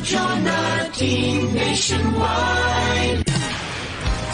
Radyo natin nationwide,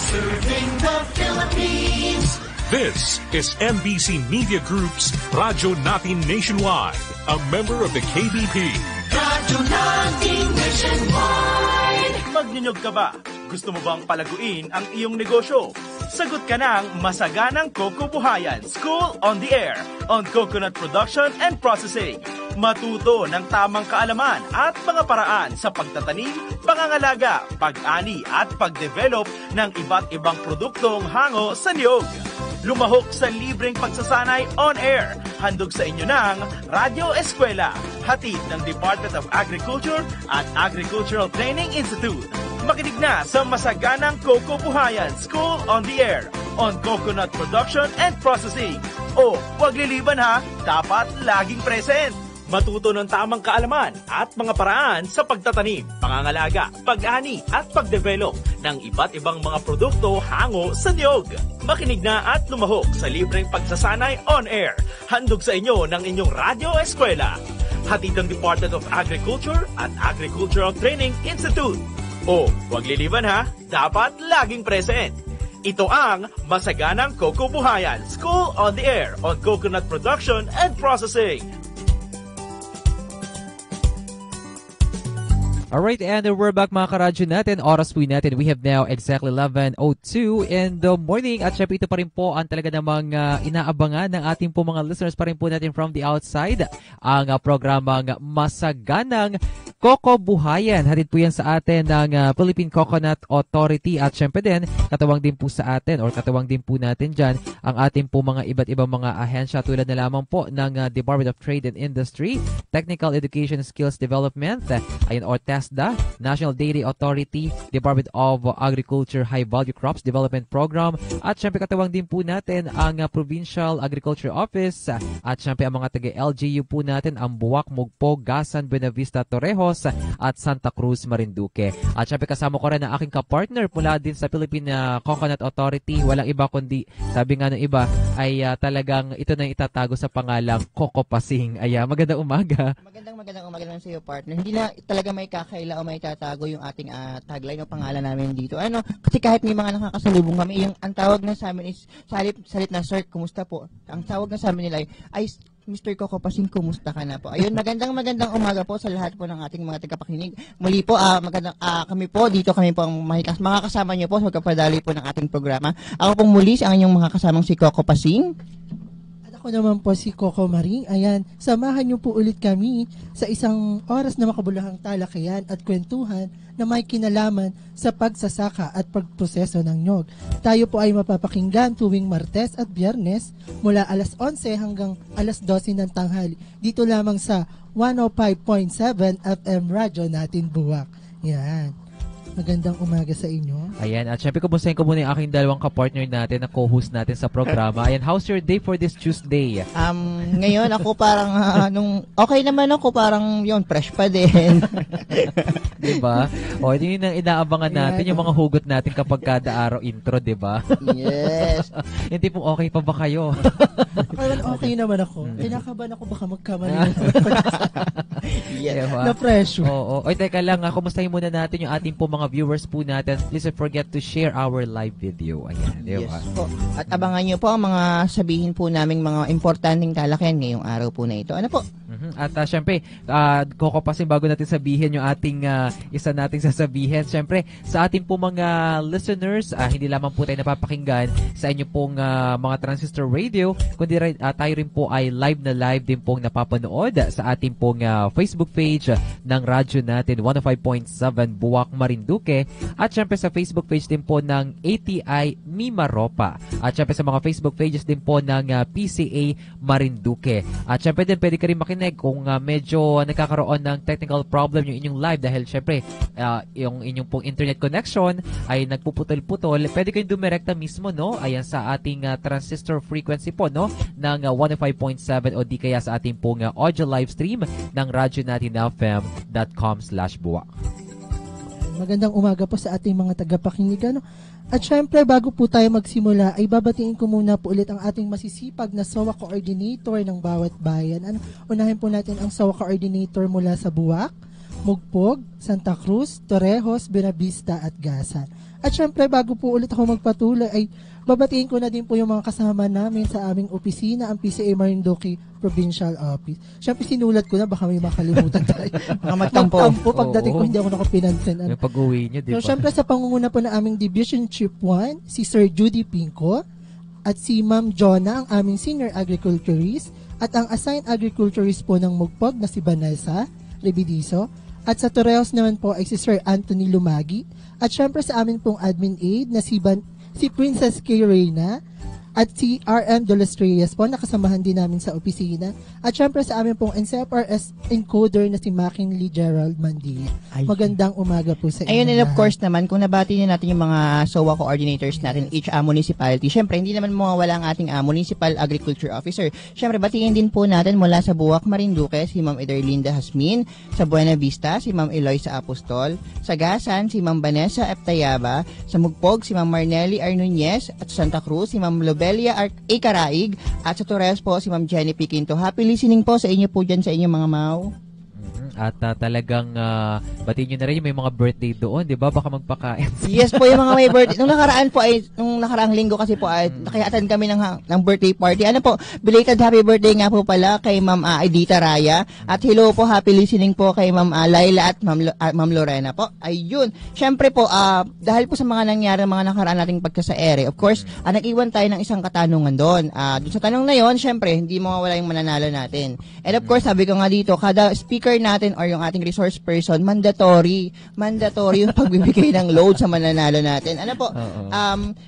serving the Philippines. This is MBC Media Group's Radyo Natin Nationwide, a member of the KBP. Radyo natin nationwide. Magninyog ka ba? Gusto mo bang palaguin ang iyong negosyo? Sagot ka ng Masaganang Coco Buhayan School on the Air on Coconut Production and Processing. Matuto ng tamang kaalaman at mga paraan sa pagtatanim, pangangalaga, pag-ani at pag-develop ng iba't ibang produktong hango sa niyog. Lumahok sa libreng pagsasanay on air. Handog sa inyo ng Radyo Eskwela, hatid ng Department of Agriculture at Agricultural Training Institute. Makinig na sa Masaganang Coco Buhayan School on the Air on Coconut Production and Processing. O, huwag liliban ha, dapat laging present. Matuto ng tamang kaalaman at mga paraan sa pagtatanim, pangangalaga, pag-ani at pag-develop ng iba't ibang mga produkto hango sa niyog. Makinig na at lumahok sa libreng pagsasanay on air. Handog sa inyo ng inyong Radyo Eskwela. Hatid ng Department of Agriculture at Agricultural Training Institute. O, huwag liliban ha, dapat laging present. Ito ang Masaganang Coco Buhayan School on the Air on Coconut Production and Processing. Alright, and we're back mga karadyo natin. Oras po natin. We have now exactly 11:02 in the morning. At syempre ito pa rin po ang talaga namang inaabangan ng ating po mga listeners pa rin po natin from the outside. Ang programang Masaganang Coco Buhayan. Hatid po yan sa atin ng Philippine Coconut Authority. At syempre din, katawang din po sa atin or katawang din po natin dyan ang ating po mga iba't ibang mga ahensya tulad na lamang po ng Department of Trade and Industry, Technical Education Skills Development, ayun, or TESDA, National Dairy Authority, Department of Agriculture High Value Crops Development Program, at syempre katawang din po natin ang Provincial Agriculture Office, at syempre ang mga taga-LGU po natin, ang Buwak, Mugpog, Gasan, Buenavista, Torrejos, at Santa Cruz, Marinduque. At syempre kasama ko rin ang aking kapartner mula din sa Philippine Coconut Authority. Walang iba kundi, sabi nga ng iba, ay talagang ito na itatago sa pangalang Coco Pasing. Ay, magandang umaga. Magandang umaga naman sa iyo, partner. Hindi na talaga may kakaila o may tatago yung ating tagline o pangalan namin dito. Ano, kasi kahit may mga nakakasalubong kami, ang tawag na sa amin is salit na sir, kumusta po? Ang tawag na sa amin nila ay Mr. Coco Pasing, kumusta ka na po? Ayun, magandang umaga po sa lahat po ng ating mga tagapakinig. Muli po, kami po ang mga kasama niyo po sa pagkapadali po ng ating programa. Ako pong muli ang inyong mga kasamang si Coco Pasing. Ako naman po si Coco Maring. Ayan, samahan niyo po ulit kami sa isang oras na makabuluhang talakayan at kwentuhan na may kinalaman sa pagsasaka at pagproseso ng nyog. Tayo po ay mapapakinggan tuwing Martes at Biyernes mula alas 11 hanggang alas 12 ng tanghali. Dito lamang sa 105.7 FM Radyo Natin Buwak. Yan. Magandang umaga sa inyo. Ayan, at syempre kumustahin ko muna yung aking dalawang kapartner natin na co-host natin sa programa. Ayan, how's your day for this Tuesday? Ngayon ako parang okay naman ako, parang yun, fresh pa din. Diba? O, yun yung inaabangan natin, yung mga hugot natin kapag kada araw intro, diba? Yes. Hindi po okay pa ba kayo? Okay naman ako. Kinakabahan ako baka magkamali. Yes. Diba? Na-pressure. Oo. Oy, teka lang, kumustahin muna natin yung ating po mga viewers po natin. Please don't forget to share our live video. Ayan, di ba? Yes po. At abangan nyo po ang mga sabihin po naming mga importanteng talakayan ngayong araw po na ito. Ano po? At syempre, Coco Pasing, bago natin sabihin yung ating isa nating sasabihin, syempre, sa ating po mga listeners, hindi lamang po tayo napapakinggan sa inyo pong mga transistor radio, kundi tayo rin po ay live na live din pong napapanood sa ating pong Facebook page ng radyo natin, 105.7 Buwak, Marinduque, at syempre sa Facebook page din po ng ATI Mimaropa, at syempre sa mga Facebook pages din po ng PCA Marinduque. At syempre din pwede ka rin makinig kung medyo nagkakaroon ng technical problem yung inyong live dahil syempre yung inyong pong internet connection ay nagpuputol-putol, pwede kayong dumirekta mismo, no? Ayan sa ating transistor frequency po, no? Ng 105.7 o di kaya sa ating pong audio live stream ng radyonatinfm.com/buwak. Magandang umaga po sa ating mga tagapakinig. At syempre, bago po tayo magsimula, ay babatiin ko muna po ulit ang ating masisipag na SOA Coordinator ng bawat bayan. Unahin po natin ang SOA Coordinator mula sa Buwak. Mugpog, Santa Cruz, Torrejos, Buenavista at Gasan. At syempre, bago po ulit ako magpatuloy, ay babatiin ko na din po yung mga kasama namin sa aming opisina, ang PCA Marinduque Provincial Office. Syempre, sinulat ko na, baka may makalimutan tayo. Mga magtampo. Pagdating ko, Oo. hindi ako nakapinansin. May pag-uwi nyo, di ba? So, syempre, sa pangunguna po na aming Division Chief 1, si Sir Judy Pinco, at si Ma'am Jonah, ang aming Senior Agriculturist, at ang Assigned Agriculturist po ng Mugpog na si Vanessa Rebidiso, at sa Torreos naman po ay si Sir Anthony Lumagi, at syempre sa amin pong admin aid na si Princess K. Reyna, at si RM De Los Reyes po, nakasamahan din namin sa opisina. At syempre sa amin pong NCFRS encoder na si Makinley Gerald Mandila. Magandang umaga po sa inyo. Ayun, and of lahat. course naman, kung nabati na natin yung mga SOA coordinators natin, each municipality, syempre, hindi naman mawawala ang ating Municipal Agriculture Officer. Syempre, batiin din po natin mula sa Buwak, Marinduque, si Ma'am Ederlinda Hasmin, sa Buena Vista, si Ma'am Eloisa Apostol, sa Gasan, si Ma'am Vanessa Eptayaba, sa Mugpog, si Ma'am Marnelli Arnunez, at sa Santa Cruz, si Ma'am Lobelia Caraig, at sa Torres po, si Ma'am Jenny Piquinto. Happy listening po sa inyo po dyan, sa inyo mga mau. At talagang batiin nyo na rin yung may mga birthday doon, di ba? Baka magpakain. Yes po, yung mga may birthday. Nung nakaraan po ay, nung nakaraang linggo kasi po ay nakayatan kami ng birthday party. Ano po, belated happy birthday nga po pala kay Ma'am Edita Raya. At hello po, happy listening po kay Ma'am Laila at Ma'am Lorena po. Ayun. Syempre po, dahil po sa mga nangyari, mga nakaraan nating pagkasaere, of course, nag-iwan tayo ng isang katanungan doon. Doon sa tanong na yon, syempre, hindi mawawala yung mananalo natin. And of course, sabi ko nga dito, kada speaker natin or yung ating resource person, mandatory yung pagbibigay ng load sa mananalo natin. Ano po,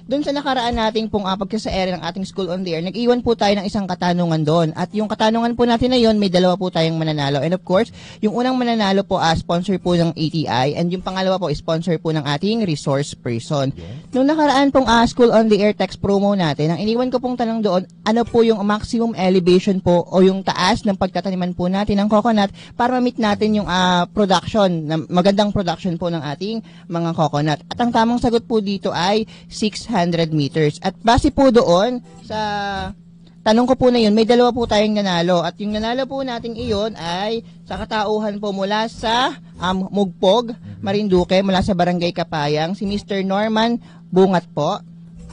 doon sa nakaraan nating pong pagkasaere ng ating School on the Air, nag-iwan po tayo ng isang katanungan doon. At yung katanungan po natin na yon, may dalawa po tayong mananalo. And of course, yung unang mananalo po, sponsor po ng ATI, and yung pangalawa po, sponsor po ng ating resource person. Nung nakaraan pong School on the Air text promo natin, ang iniwan ko pong tanong doon, ano po yung maximum elevation po o yung taas ng pagtataniman po natin ng coconut para ma-meet natin yung production, magandang production po ng ating mga coconut. At ang tamang sagot po dito ay 600 meters. At base po doon sa tanong ko po na yun, may dalawa po tayong nanalo. At yung nanalo po natin iyon ay sa katauhan po mula sa Mugpog, Marinduque, mula sa Barangay Kapayang, si Mr. Norman Bungat po.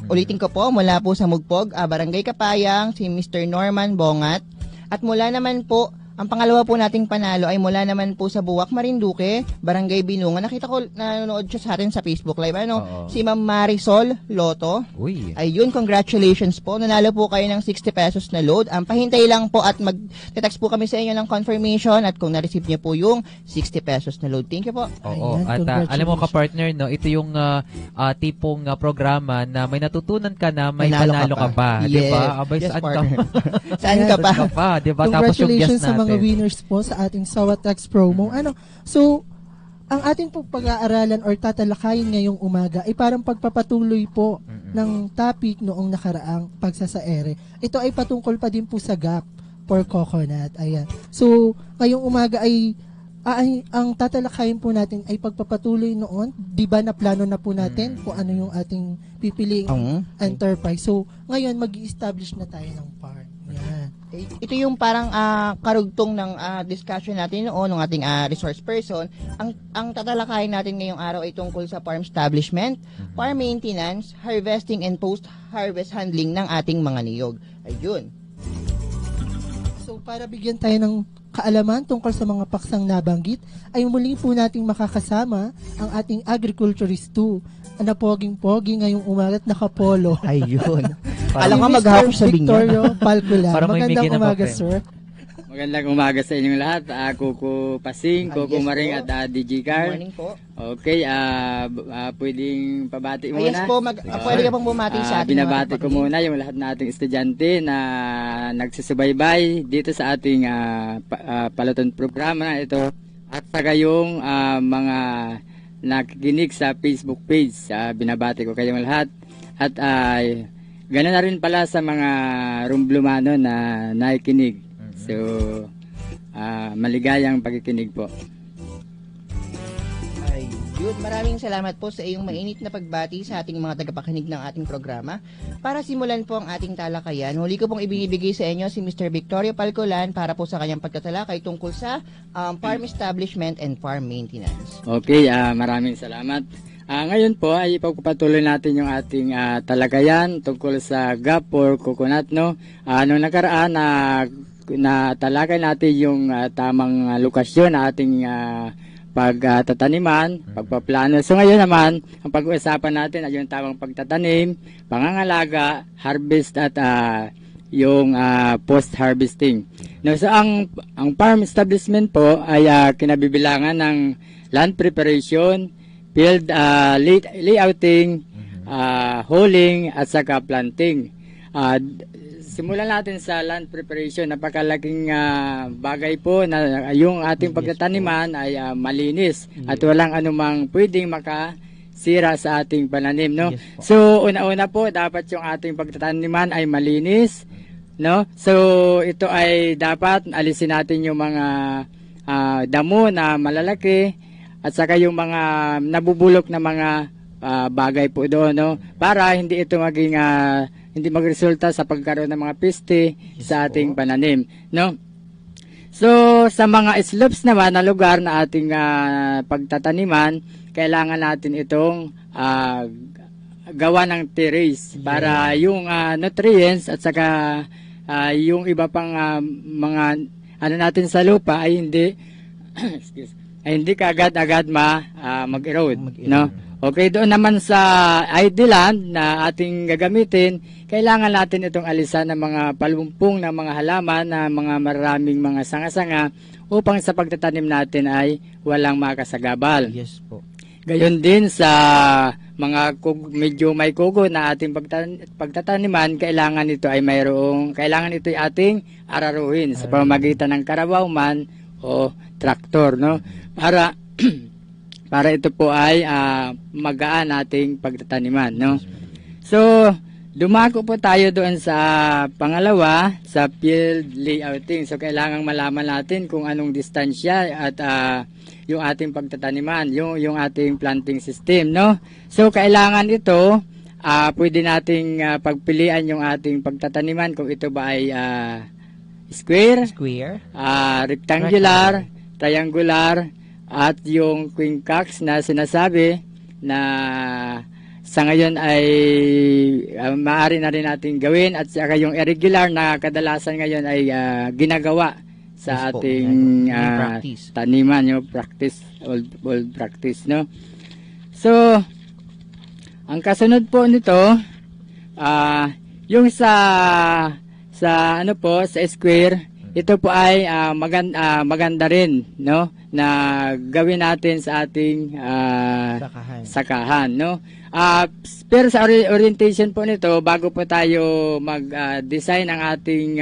Ulitin ko po, mula po sa Mugpog, Barangay Kapayang, si Mr. Norman Bungat. At mula naman po, ang pangalawa po nating panalo ay mula naman po sa Buwak, Marinduque, Barangay Binungan. Nakita ko, nanonood siya sa atin sa Facebook Live. Si Ma'am Marisol Loto. Uy. Ayun, congratulations po. Nanalo po kayo ng 60 pesos na load. Pahintay lang po at mag-text po kami sa inyo ng confirmation at kung na-receive niyo po yung 60 pesos na load. Thank you po. Oo. Ayan, At alam mo congratulations. ka-partner, no, ito yung tipong programa na may natutunan ka na may Manalo panalo ka pa. Yes. Di ba? Abay, Yes, saan partner. ka? Saan ka pa? Saan ka pa? Di ba? Tapos yung Congratulations guest sa mga natin. winners po sa ating SOA Text promo. So, ang ating pong pag-aaralan or tatalakayin ngayong umaga ay parang pagpapatuloy po ng topic noong nakaraang pagsasaere. Ito ay patungkol pa din po sa gap for coconut. Ayan. So, ngayong umaga ay ang tatalakayin po natin ay pagpapatuloy noon. Di ba na plano na po natin kung ano yung ating pipiliing enterprise. So, ngayon mag-i-establish na tayo ng farm. Yan. Ito yung parang karugtong ng discussion natin noon ng ating resource person. Ang tatalakayin natin ngayong araw ay tungkol sa farm establishment, farm maintenance, harvesting and post-harvest handling ng ating mga niyog. Ayun. So, para bigyan tayo ng kaalaman tungkol sa mga paksang nabanggit, ay muli po nating makakasama ang ating agriculturist 2, na poging-pogi ngayong umaga at nakapolo. Ayun. Si Alam nga Mr. maghahapon sa bingyan. Victorio Palcula. Parang may Magandang Miggy na umaga, pa, sir. Magandang umaga sa inyong lahat. Kuko Pasing, Kuko yes Maring po. at DJ Good Car. morning po. Okay, pwedeng pabati muna. Yes po, pwede ka pong bumati sa ating Binabati mga ko muna yung lahat nating estudyante na nagsusubaybay dito sa ating palaton programa na ito. At saka yung mga nakikinig sa Facebook page. Binabati ko kayong lahat. At ganoon na rin pala sa mga rumblumano na nakikinig. So, maligayang pagkikinig po. Ayun. Jude. Maraming salamat po sa iyong mainit na pagbati sa ating mga tagapakinig ng ating programa. Para simulan po ang ating talakayan, huli ko pong ibinibigay sa inyo si Mr. Victorio Palcolan para po sa kanyang pagtatalakay tungkol sa farm establishment and farm maintenance. Okay, maraming salamat. Ngayon po ay ipagpapatuloy natin yung ating talakayan tungkol sa gap for coconut, no? Noong nakaraan na talakay natin yung tamang lokasyon na ating pagtataniman, pagpaplano. So ngayon naman, ang pag-uusapan natin ay yung tamang pagtatanim, pangangalaga, harvest at yung post-harvesting. No, so ang farm establishment po ay kinabibilangan ng land preparation, field layouting, holing at saka planting. Simulan natin sa land preparation. Napakalaking bagay po na yung ating pagtataniman ay malinis at walang anumang pwedeng makasira sa ating pananim, no? So una-una po dapat yung ating pagtataniman ay malinis, no? So ito ay dapat alisin natin yung mga damo na malalaki at saka yung mga nabubulok na mga bagay po doon, no? Para hindi ito maging hindi magresulta sa pagkaroon ng mga peste sa ating pananim, no? So sa mga slopes naman na lugar na ating pagtataniman, kailangan natin itong gawa ng terrace para yung nutrients at saka yung iba pang mga ano natin sa lupa ay hindi hindi kaagad-agad mag-erode, no? Okay, doon naman sa ID land na ating gagamitin, kailangan natin itong alisan ng mga palumpong ng mga halaman na mga maraming mga sanga-sanga upang sa pagtatanim natin ay walang makasagabal. Yes po. Gayon din sa mga medyo may kugo na ating pagtataniman, kailangan ito ay kailangan ito ay ating araruhin sa pamamagitan ng karabaw man o traktor, no? Para ito po ay magaan ating pagtataniman, no? So, dumako po tayo doon sa pangalawa, sa field layouting. So, kailangang malaman natin kung anong distansya at yung ating pagtataniman, yung ating planting system, no? So, kailangan ito, pwede nating pagpilian yung ating pagtataniman kung ito ba ay square, rectangular, triangular, at yung quincunx na sinasabi na sa ngayon ay maaari na rin natin gawin, at saka yung irregular na kadalasan ngayon ay ginagawa sa ating taniman, yung old practice, no? So ang kasunod po nito yung sa ano po, sa square, ito po ay maganda rin, no, na gawin natin sa ating sakahan, no. Pero sa orientation po nito, bago po tayo mag-design ng ating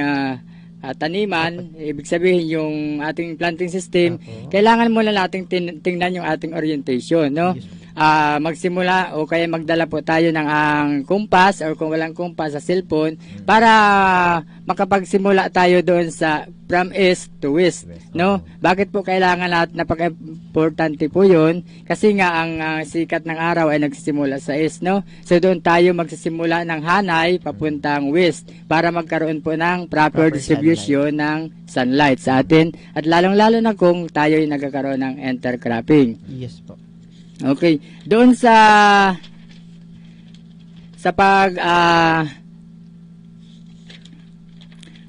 taniman, ibig sabihin yung ating planting system, kailangan muna nating tingnan yung ating orientation, no. Magsimula o kaya magdala po tayo ng kumpas, or kung walang kumpas sa cellphone, para makapagsimula tayo doon sa from east to west, no? Bakit po kailangan natin, napaka-importante po yun? Kasi nga ang sikat ng araw ay nagsisimula sa east, no? So doon tayo magsisimula ng hanay papuntang west para magkaroon po ng proper distribution ng sunlight sa atin, at lalong-lalo na kung tayo ay nagkakaroon ng intercropping. Yes po. Okay, doon sa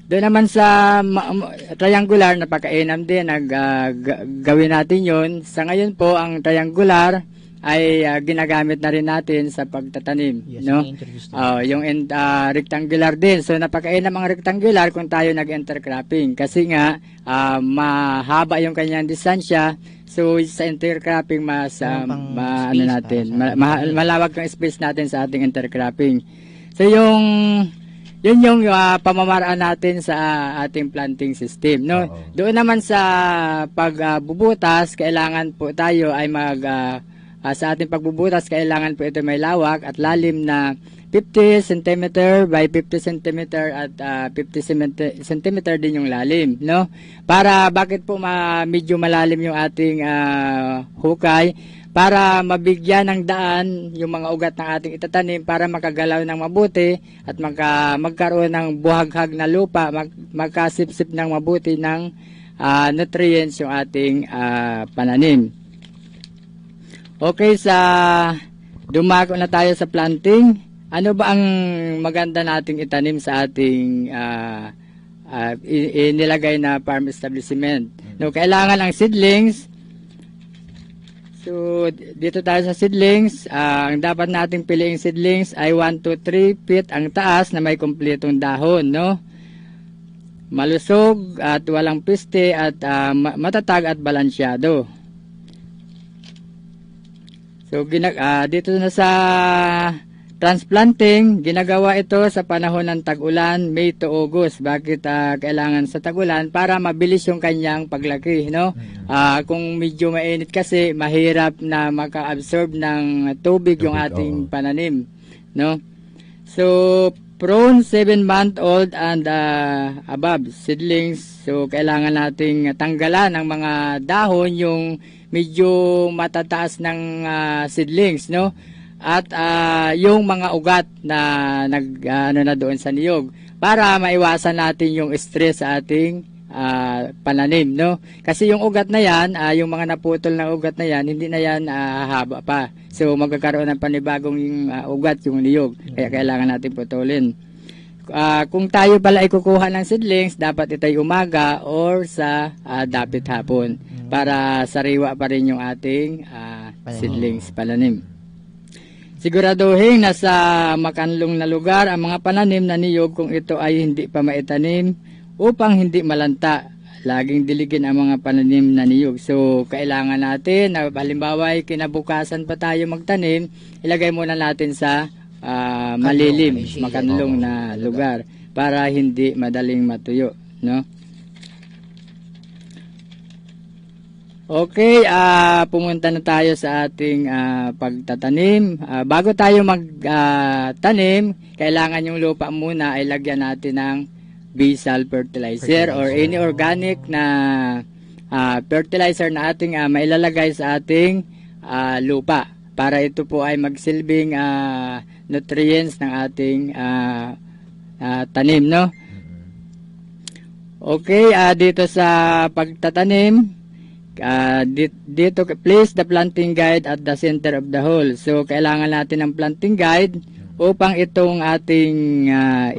doon naman sa triangular, napakainam din gawin natin yon. Sa ngayon po, ang triangular ay ginagamit na rin natin sa pagtatanim, no? Yung rectangular din. So napakainam ang rectangular kung tayo nag-intercropping, kasi nga mahaba yung kanyang distansya. So sa intercropping malawag ang space natin sa ating intercropping. So yun yung pamamaraan natin sa ating planting system, no? Doon naman sa pagbubutas, kailangan po tayo ay sa ating pagbubutas, kailangan po ito may lawak at lalim na 50 cm by 50 cm at 50 cm din yung lalim, no? Para bakit po medyo malalim yung ating hukay? para mabigyan ng daan yung mga ugat ng ating itatanim para makagalaw ng mabuti at magkaroon ng buhaghag na lupa, magkasipsip ng mabuti ng nutrients yung ating pananim. Okay, dumako na tayo sa planting. Ano ba ang maganda nating itanim sa ating inilagay na farm establishment? No, kailangan ang seedlings. So, dito tayo sa seedlings. Ang dapat nating piliing seedlings ay 1 to 3 feet ang taas na may kumpletong dahon, no? Malusog at walang piste at matatag at balansyado. So, dito na sa transplanting, ginagawa ito sa panahon ng tag-ulan, May to August. Bakit kailangan sa tag-ulan? Para mabilis yung kanyang paglaki, no? Kung medyo mainit kasi, mahirap na maka-absorb ng tubig yung ating pananim, no? So, prone 7-month-old and above seedlings. So, kailangan nating tanggalan ng mga dahon yung medyo matataas ng seedlings, no? At yung mga ugat na na doon sa niyog para maiwasan natin yung stress sa ating pananim, no? Kasi yung ugat na yan, yung mga naputol na ugat na yan, hindi na yan haba pa. So magkakaroon ng panibagong ugat yung niyog. Kaya kailangan natin putulin. Kung tayo pala ay kukuha ng seedlings, dapat ito'y umaga or sa dapit hapon para sariwa pa rin yung ating seedlings pananim. Siguraduhin na sa makanlong na lugar ang mga pananim na niyog kung ito ay hindi pa maitanim upang hindi malanta. Laging diligin ang mga pananim na niyog. So, kailangan natin, halimbawa ay kinabukasan pa tayo magtanim, ilagay muna natin sa malilim, makanlong na lugar para hindi madaling matuyo, no? Okay, pumunta na tayo sa ating pagtatanim. Bago tayo magtanim, kailangan yung lupa muna ay lagyan natin ng basal fertilizer or any organic na fertilizer na ating mailalagay sa ating lupa para ito po ay magsilbing nutrients ng ating tanim, no? Okay, dito sa pagtatanim, dito place the planting guide at the center of the hole. So kailangan natin ng planting guide upang itong ating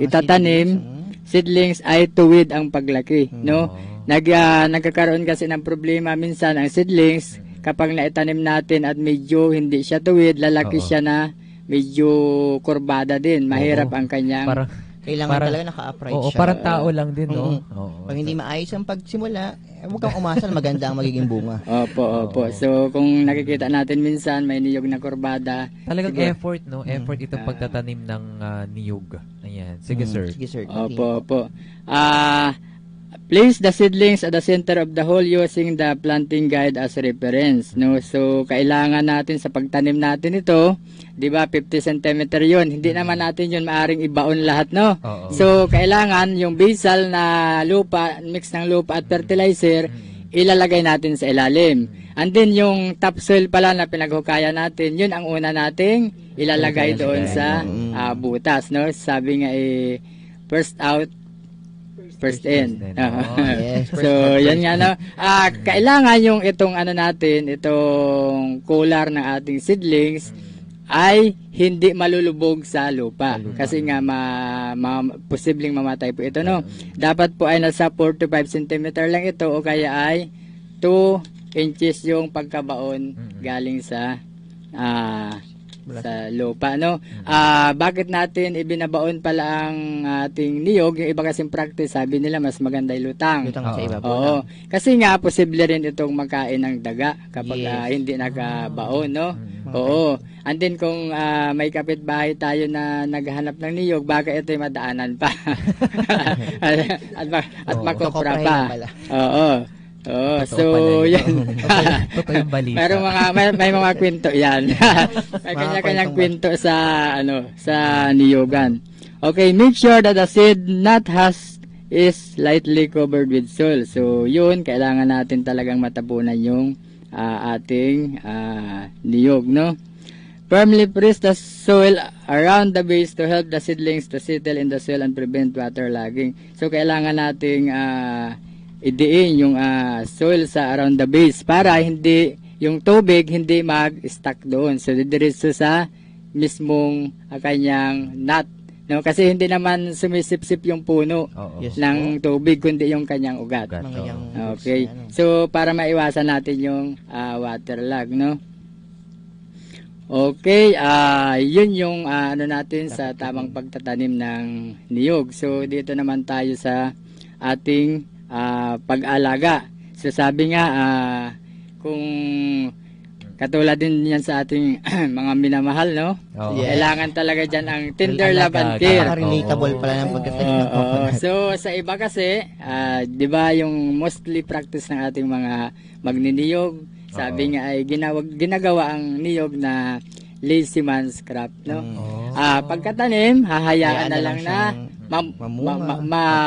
itatanim seedlings ay tuwid ang paglaki, no? Nagkakaroon kasi ng problema minsan ang seedlings kapag naitanim natin at medyo hindi siya tuwid, lalaki siya na medyo kurbada din. Mahirap ang kanyang kailangan talaga naka-upright siya. Parang tao lang din, no? Pag hindi maayos ang pagsimula, huwag kang umasa na maganda ang magiging bunga. Opo. So, kung nakikita natin minsan, may niyog na kurbada. Talagang effort, no? Effort itong pagtatanim ng niyog. Ayan. Sige, sir. Sige, sir. Opo. Place the seedlings at the center of the hole using the planting guide as reference, no? So, kailangan natin sa pagtanim natin ito, 'di ba, 50 cm 'yon. Hindi naman natin 'yon maaring ibaon lahat, no? So, kailangan yung basal na lupa, mix ng lupa at fertilizer, ilalagay natin sa ilalim. And then yung topsoil pala na pinaghukayan natin, 'yun ang una nating ilalagay doon sa butas, no? Sabi nga first out, first in. So, yan nga, no? Kailangan yung itong itong cooler ng ating seedlings ay hindi malulubog sa lupa. Kasi nga, posibleng mamatay po ito, no? Dapat po ay nasa 4 to 5 cm lang ito o kaya ay 2 inches yung pagkabaon galing sa lupa, no? Bakit natin ibinabaon pala ang ating niyog? Yung iba kasing practice, sabi nila mas maganda ilutang. Lutang sa iba po. Oo. Kasi nga posible rin itong makain ng daga kapag hindi nakabaon, no? Oo. And then kung may kapitbahay tayo na naghahanap ng niyog, baka ito'y madaanan pa. at makopra pa. Oo. So yan. Totoo yung balita. Pero may mga kwento yan. May kanya-kanyang kwento sa sa niyogan. Okay, make sure that the seed nut is lightly covered with soil. So yun, kailangan natin talagang matabunan yung ating niyog, no? Firmly press the soil around the base to help the seedlings to settle in the soil and prevent waterlogging. So, kailangan nating idiin yung soil sa around the base para hindi, yung tubig hindi mag-stuck doon. So, didiretso sa mismong kanyang nut. No? Kasi hindi naman sumisip-sip yung puno Yes, ng tubig, kundi yung kanyang ugat. Mga yung Okay. So, para maiwasan natin yung waterlog, no? Okay, yun yung ano natin sa tamang pagtatanim ng niyog. So, dito naman tayo sa ating pag-alaga. So, sabi nga, kung katulad din yan sa ating mga minamahal, no? Oo. Yes. Kailangan talaga dyan ang tender love and care. Napaka-relatable pala ng pagkatanim ng coconut. So, sa iba kasi, di ba yung mostly practice ng ating mga magniniyog, sabi nga ay ginagawa ang niyog na lazy man's craft, no? Pagkatanim, hahayaan na lang na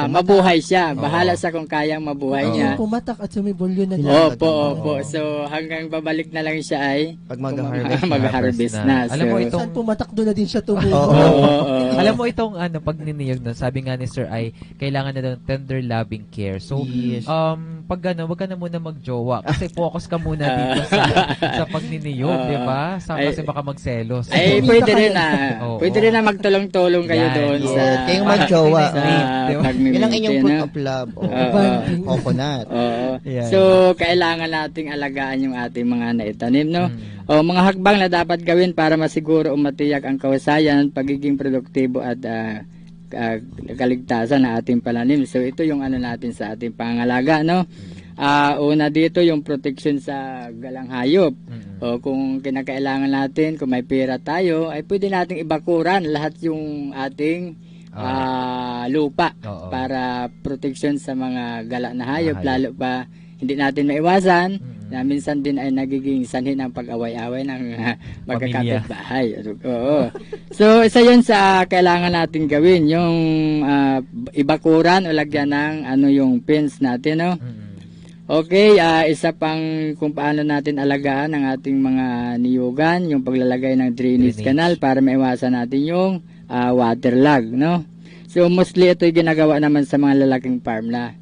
mabuhay siya. Bahala sa kung kayang mabuhay niya. Yung pumatak at sumibulyo na Opo. So, hanggang babalik na lang siya ay Pag mag-harvest mag-harvest na. Alam mo So, itong saan pumatak doon na din siya tumubo. Alam mo itong pag niniyog na, sabi nga ni Sir ay kailangan na daw ng tender loving care. So, Yes. pag wag ka na muna magjowa kasi focus ka muna dito sa pagniniyog, di ba? Kasi baka magselos. ay, pwede rin na. Oo. Pwede rin na magtulong-tulong kayo Yan. doon Yes. sa Kayong magjowa. sa pagmimiti, Yun ang inyong no? fruit of love. Coconut. Oo. Yan. So, kailangan nating alagaan yung ating mga naitanim, no? O, mga hakbang na dapat gawin para masiguro o matiyak ang kahusayan, pagiging produktibo at kaligtasan ng ating pananim. So, ito yung ano natin sa ating pangangalaga, no? Una dito yung protection sa galang hayop. O, kung kinakailangan natin, kung may pera tayo, ay pwede nating ibakuran lahat yung ating lupa Oo. para protection sa mga gala na hayop, lalo pa hindi natin maiwasan na minsan din ay nagiging sanhi ng pag-away-away ng magkakapitbahay. Oo. So, isa yun sa kailangan natin gawin, yung ibakuran o lagyan ng yung fence natin, no? Okay, isa pang kung paano natin alagaan ang ating mga niyugan, yung paglalagay ng drainage canal para maiwasan natin yung waterlog, no? So, mostly ito yung ginagawa naman sa mga lalaking farm na,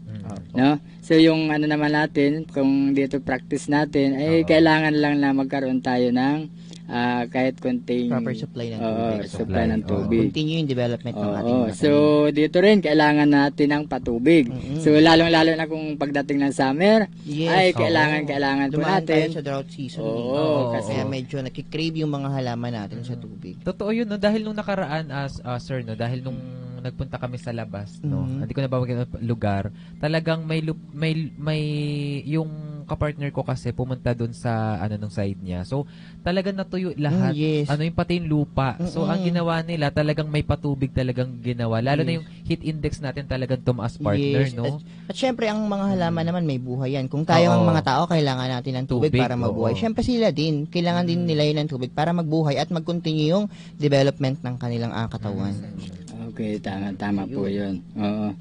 no? So, yung naman natin, kung dito practice natin, ay kailangan lang na magkaroon tayo ng kahit konting Proper supply ng tubig. supply ng tubig. Continue yung development ng ating Oo. mga So, dito rin, kailangan natin ng patubig. So, lalong-lalo na kung pagdating ng summer, Yes. ay kailangan po Dumaan tayo natin. sa drought season. Oo, kasi medyo nakikrave yung mga halaman natin sa tubig. Totoo yun, no? Dahil nung nakaraan, sir, no? Dahil nung nagpunta kami sa labas, no? Hindi ko na babagyan ang lugar. Talagang may yung kapartner ko kasi pumunta doon sa nung side niya. So, talagang natuyo lahat. Yes. Yung pati yung lupa. So, ang ginawa nila, talagang may patubig talagang ginawa. Lalo na yung heat index natin talagang tumaas, partner, Yes. no? At syempre, ang mga halaman naman may buhay yan. Kung tayo ang mga tao, kailangan natin ng tubig Tubig, para mabuhay. oo. Syempre sila din, kailangan din nila yun ng tubig para magbuhay at mag-continue yung development ng kanilang katawan. Okay, tama po yun. Oo.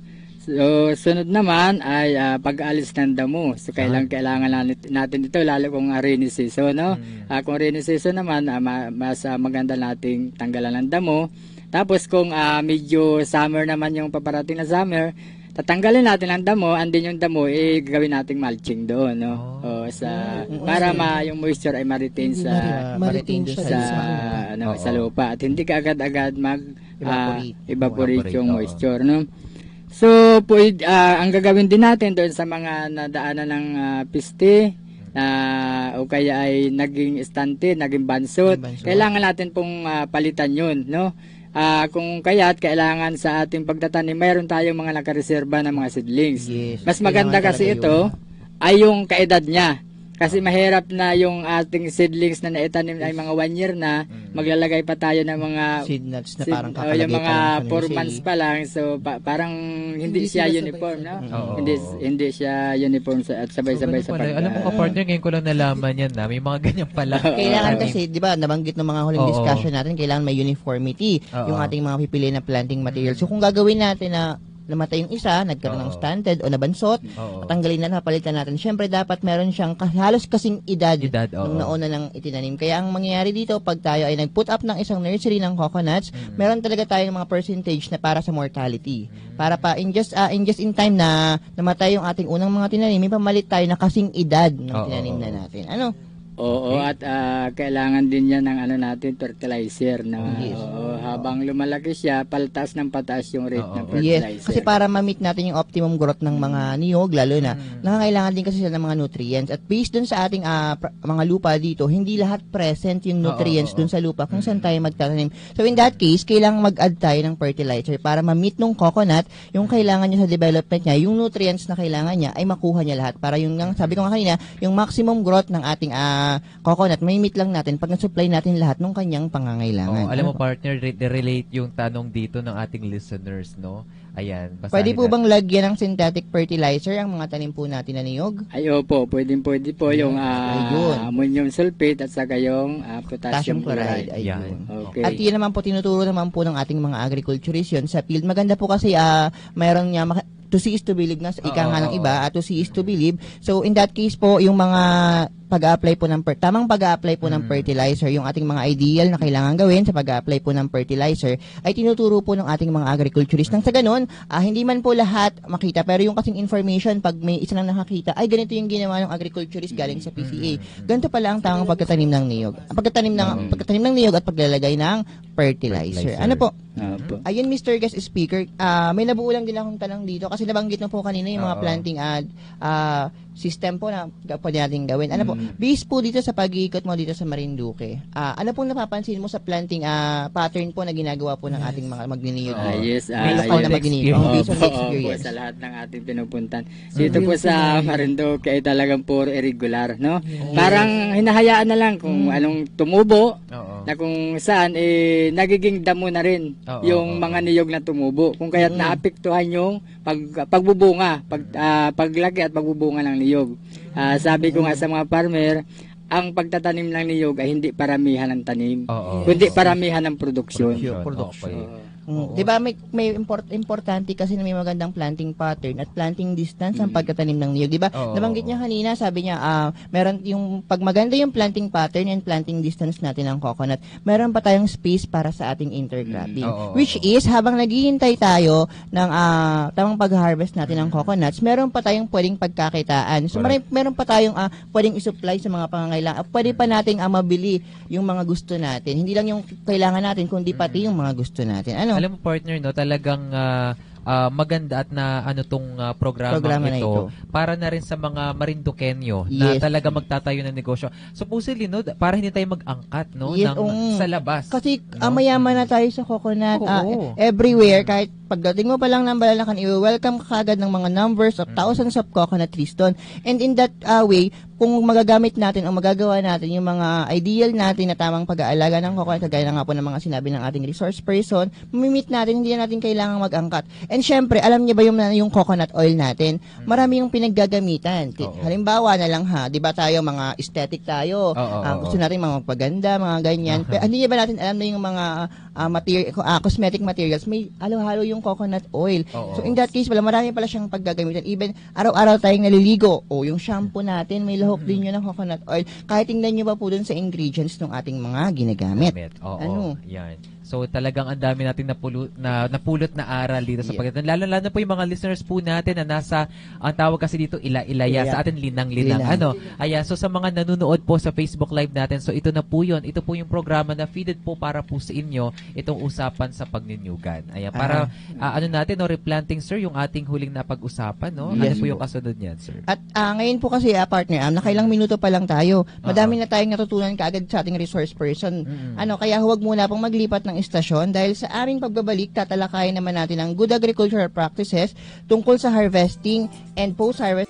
So, sunod naman ay pag-alis ng damo. So, kailangan natin ito, lalo kung rainy season, no? Kung rainy season naman, mas maganda nating tanggalan ng damo. Tapos, kung medyo summer naman yung paparating na summer, tatanggalin natin ang damo, andin yung damo, gawin nating mulching doon, no? Para yung moisture ay ma-retain sa Ma-retain siya sa lupa at hindi ka agad-agad evaporate yung moisture, no? So, ang gagawin din natin doon sa mga nadaanan ng piste o kaya ay naging stunted, naging bansot, kailangan natin pong palitan yun, no? Kung kaya't kailangan sa ating pagtatanim, mayroon tayong mga nakareserba ng mga seedlings. Yes. Mas maganda Kailangan kasi talaga ito ay yung kaedad niya. Kasi mahirap na yung ating seedlings na naitanim ay mga 1 year na, maglalagay pa tayo ng mga Seed nuts na parang kakalagay yung mga pa lang sa 4 months pa lang. So, parang hindi siya sila uniform, no? Oo. Hindi siya uniform at sabay-sabay sa pag... Alam mo ka, partner, ngayon ko lang nalaman yan na may mga ganyan pala. Kailangan kasi, di ba, nabanggit ng mga huling Oo. discussion natin, kailangan may uniformity Oo. yung ating mga pipili na planting material. So, kung gagawin natin na namatay yung isa, nagkaroon ng stunted o nabansot, Oo. tanggalin na, napalitan natin. Siyempre, dapat meron siyang halos kasing edad oo. nung nauna ng itinanim. Kaya ang mangyayari dito, pag tayo ay nag-put up ng isang nursery ng coconuts, meron talaga tayong mga percentage na para sa mortality. Para pa, in just in time na namatay yung ating unang mga tinanim, may pamalit tayo na kasing edad ng tinanim na natin. Ano? Oo, at kailangan din yan ng natin, fertilizer. Na, habang lumalaki siya, paltas ng pataas yung rate ng fertilizer. Yes, kasi para ma-meet natin yung optimum growth ng mga niyog, lalo na, nakakailangan din kasi sila ng mga nutrients. At based dun sa ating mga lupa dito, hindi lahat present yung nutrients dun sa lupa kung saan tayo magtatanim. So in that case, kailangan mag-add tayo ng fertilizer para ma-meet nung coconut, yung kailangan niya sa development niya, yung nutrients na kailangan niya, ay makuha niya lahat. Para yung, sabi ko nga kanina, yung maximum growth ng ating coconut, may meet lang natin pag na-supply natin lahat ng kanyang pangangailangan. Alam mo, partner, relate yung tanong dito ng ating listeners, no? Ayan. Pwede po bang lagyan ng synthetic fertilizer ang mga tanim po natin na niyog? Ay, opo. Pwede po yung ammonium sulfate at saka yung potassium chloride. Ayun. Okay. At yun naman po, tinuturo naman po ng ating mga agriculturists yun sa field. Maganda po kasi mayroon niya to see is to believe nga sa ika nga ng iba, to see is to believe. So in that case po, yung mga pag-a-apply po ng tamang pag-a-apply po ng fertilizer, yung ating mga ideal na kailangan gawin sa pag-a-apply po ng fertilizer ay tinuturo po ng ating mga agriculturists. Nang sa ganun, hindi man po lahat makita, pero yung kasing information, pag may isa lang nakakita, ay ganito yung ginawa ng agriculturist galing sa PCA. Ganito pala ang tamang pagtatanim ng niyog. Pagtatanim ng niyog at paglalagay ng fertilizer. Ano po? Ayun, Mr. Guest Speaker, may nabuo lang din akong tanong dito kasi nabanggit mo po kanina yung mga planting system po na pwede natin gawin. Ano po, based po dito sa pag-iikot mo dito sa Marinduque, ano pong napapansin mo sa planting pattern po na ginagawa po ng ating mga magniniyog? Yes. Local na magniniyog. Based on experience. Sa lahat ng ating pinupuntan. Dito po sa Marinduque ay talagang puro irregular, no? Parang hinahayaan na lang kung anong tumubo, na kung saan nagiging damo na rin yung mga niyog na tumubo. Kung kaya't naapektuhan yung pagbubunga, paglaki at pagbubunga ng niyog. Sabi ko nga sa mga farmer, ang pagtatanim ng niyog ay hindi paramihan ng tanim, kundi paramihan ng produksyon. Di ba may importante kasi na may magandang planting pattern at planting distance ang pagtatanim ng niyog. Di ba? Nabanggit niya kanina, sabi niya, meron yung pag maganda yung planting pattern and planting distance natin ng coconut, meron pa tayong space para sa ating intercropping. Which is, habang naghihintay tayo ng tamang pag-harvest natin ng coconuts, meron pa tayong pwedeng pagkakitaan. So, meron pa tayong pwedeng isupply sa mga pangangailangan. Pwede pa nating mabili yung mga gusto natin. Hindi lang yung kailangan natin, kundi pati yung mga gusto natin. Alam mo, partner, no, talagang maganda at na tong programa ito para na rin sa mga Marinduqueño na talaga magtatayo ng negosyo. Supposedly, no, para hindi tayo mag-angkat, no, sa labas. Kasi mayaman na tayo sa coconut everywhere. Kahit pagdating mo pa lang ng Balalacan, i-welcome ka agad ng mga numbers of thousands of coconut trees doon. And in that way, kung magagamit natin o magagawa natin yung mga ideal natin na tamang pag-aalaga ng coconut, kagaya na nga po ng mga sinabi ng ating resource person, mamimit natin, hindi na natin kailangang mag-angkat. And syempre, alam niyo ba yung coconut oil natin? Marami yung pinaggagamitan. Halimbawa na lang di ba tayo, mga aesthetic tayo, gusto natin mga magpaganda, mga ganyan. Pero hindi ba natin alam na yung mga cosmetic materials, may halo-halo yung coconut oil. So in that case, marami pala siyang paggagamitan. Even araw-araw tayong naliligo, yung shampoo natin, may lahok din yun ng coconut oil. Kahit tingnan nyo pa po dun sa ingredients ng ating mga ginagamit. Yan. So talagang ang dami nating napulot na aral dito sa pagdating. Lalo po yung mga listeners po natin na nasa, ang tawag kasi dito, ilaya. Sa atin, linang-linang. So sa mga nanonood po sa Facebook Live natin, so ito na po yun. Ito po yung programa na feeded po para po sa inyo itong usapan sa pagninyugan. Para natin, replanting, sir, yung ating huling napag-usapan, no? Ano po yung kasunod niyan, sir? At ngayon po kasi, partner, nakailang minuto pa lang tayo. Madami na tayong natutunan kaagad sa ating resource person. Kaya huwag muna pong maglipat ng istasyon dahil sa aming pagbabalik, tatalakayin naman natin ang good agricultural practices tungkol sa harvesting and post-harvest.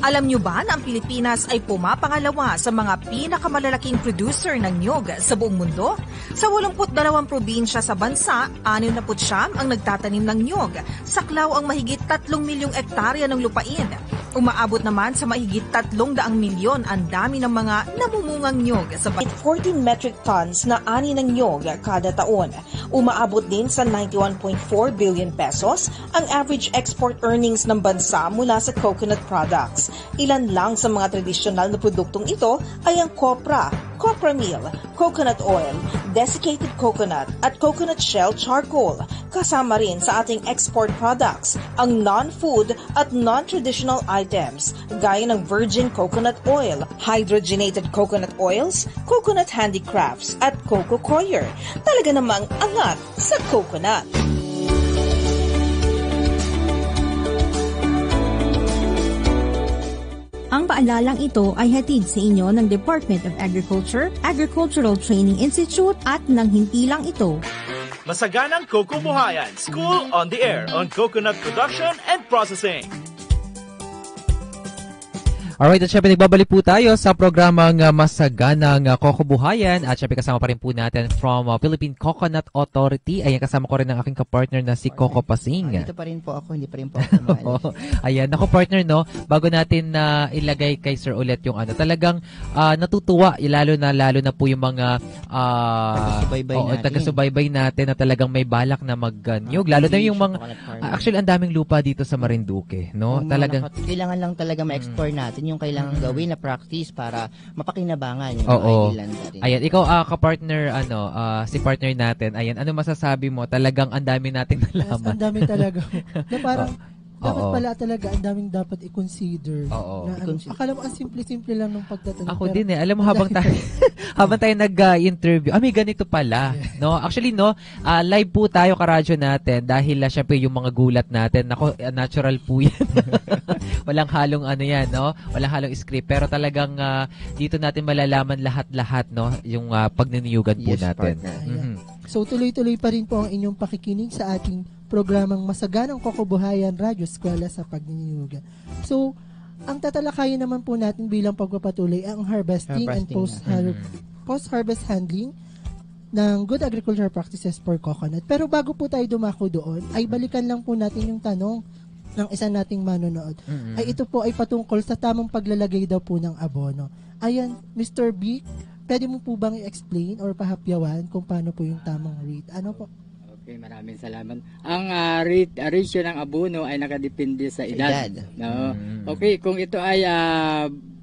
Alam nyo ba na ang Pilipinas ay pumapangalawa sa mga pinakamalalaking producer ng niyog sa buong mundo? Sa 82 probinsya sa bansa, 69 ang nagtatanim ng niyog. Saklaw ang mahigit 3 milyong ektarya ng lupain. Umaabot naman sa mahigit 300 milyon ang dami ng mga namumungang nyog sa 14 metric tons na ani ng nyog kada taon. Umaabot din sa 91.4 billion pesos ang average export earnings ng bansa mula sa coconut products. Ilan lang sa mga tradisyonal na produktong ito ay ang copra meal, coconut oil, desiccated coconut at coconut shell charcoal. Kasama rin sa ating export products ang non-food at non-traditional items gaya ng virgin coconut oil, hydrogenated coconut oils, coconut handicrafts at coco coir. Talaga namang angat sa coconut. Ang paalalang ito ay hatid sa inyo ng Department of Agriculture, Agricultural Training Institute at ng hintilang ito. Masaganang Kokobuhayan, School on the Air on Coconut Production and Processing. Alright, at syempre nagbabalik po tayo sa programang Masaganang Kokobuhayan at syempre kasama pa rin po natin from Philippine Coconut Authority. Ayan, kasama ko rin ang aking kapartner na si Coco Pasing. Dito pa rin po ako, hindi pa rin po ako Ayan, ako partner, no, bago natin ilagay kay Sir ulit yung talagang natutuwa, lalo na po yung mga taga-subaybay natin na talagang may balak na mag-nyog. Lalo na yung mga, actually, ang daming lupa dito sa Marinduque, no? Talagang, kailangan lang talaga ma-explore natin yung kailangan gawin na practice para mapakinabangan yung oo. mga island rin. Ayan, ikaw ka-partner, si partner natin, ayan, ano masasabi mo? Talagang ang dami nating nalaman. Yes, ang dami talaga. Na parang, dapat pala talaga ang daming dapat i-consider. Oo. Akala mo ang simple-simple lang ng pagtatanong. Ako din eh. Alam mo, habang tayo nag-interview, may ganito pala. No? Actually, no, live po tayo karadyo natin dahil syempre yung mga gulat natin, natural po yan. Walang halong yan, no? Walang halong script. Pero talagang dito natin malalaman lahat-lahat, no? Yung pagniniyugan po natin. So, tuloy-tuloy pa rin po ang inyong pakikinig sa ating programang Masaganang Kokobuhayan Radyo Eskwela sa Pagniniyugan. So, ang tatalakayin naman po natin bilang pagpapatuloy ang harvesting and post-harvest handling ng good agricultural practices for coconut. Pero bago po tayo dumako doon, ay balikan lang po natin yung tanong ng isa nating manonood. Ay ito po ay patungkol sa tamang paglalagay daw po ng abono. Ayan, Mr. B, pwede mo po bang i-explain or pahapyawan kung paano po yung tamang rate? Ano po? Okay, maraming salamat. Ang ratio ng abono ay nakadepende sa edad. No? Okay, kung ito ay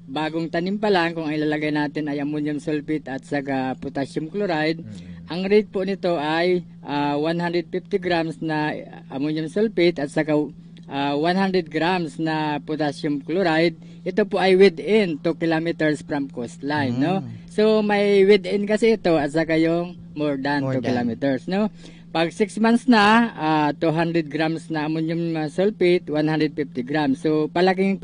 bagong tanim pa lang, kung ang ilalagay natin ay ammonium sulfate at saka potassium chloride, ang rate po nito ay 150 grams na ammonium sulfate at saka 100 grams na potassium chloride. Ito po ay within 2 kilometers from coastline, no? So may within kasi ito at saka yung more than 2 kilometers, no? Pag 6 months na, 200 grams na ammonium sulfate, 150 grams. So, palaki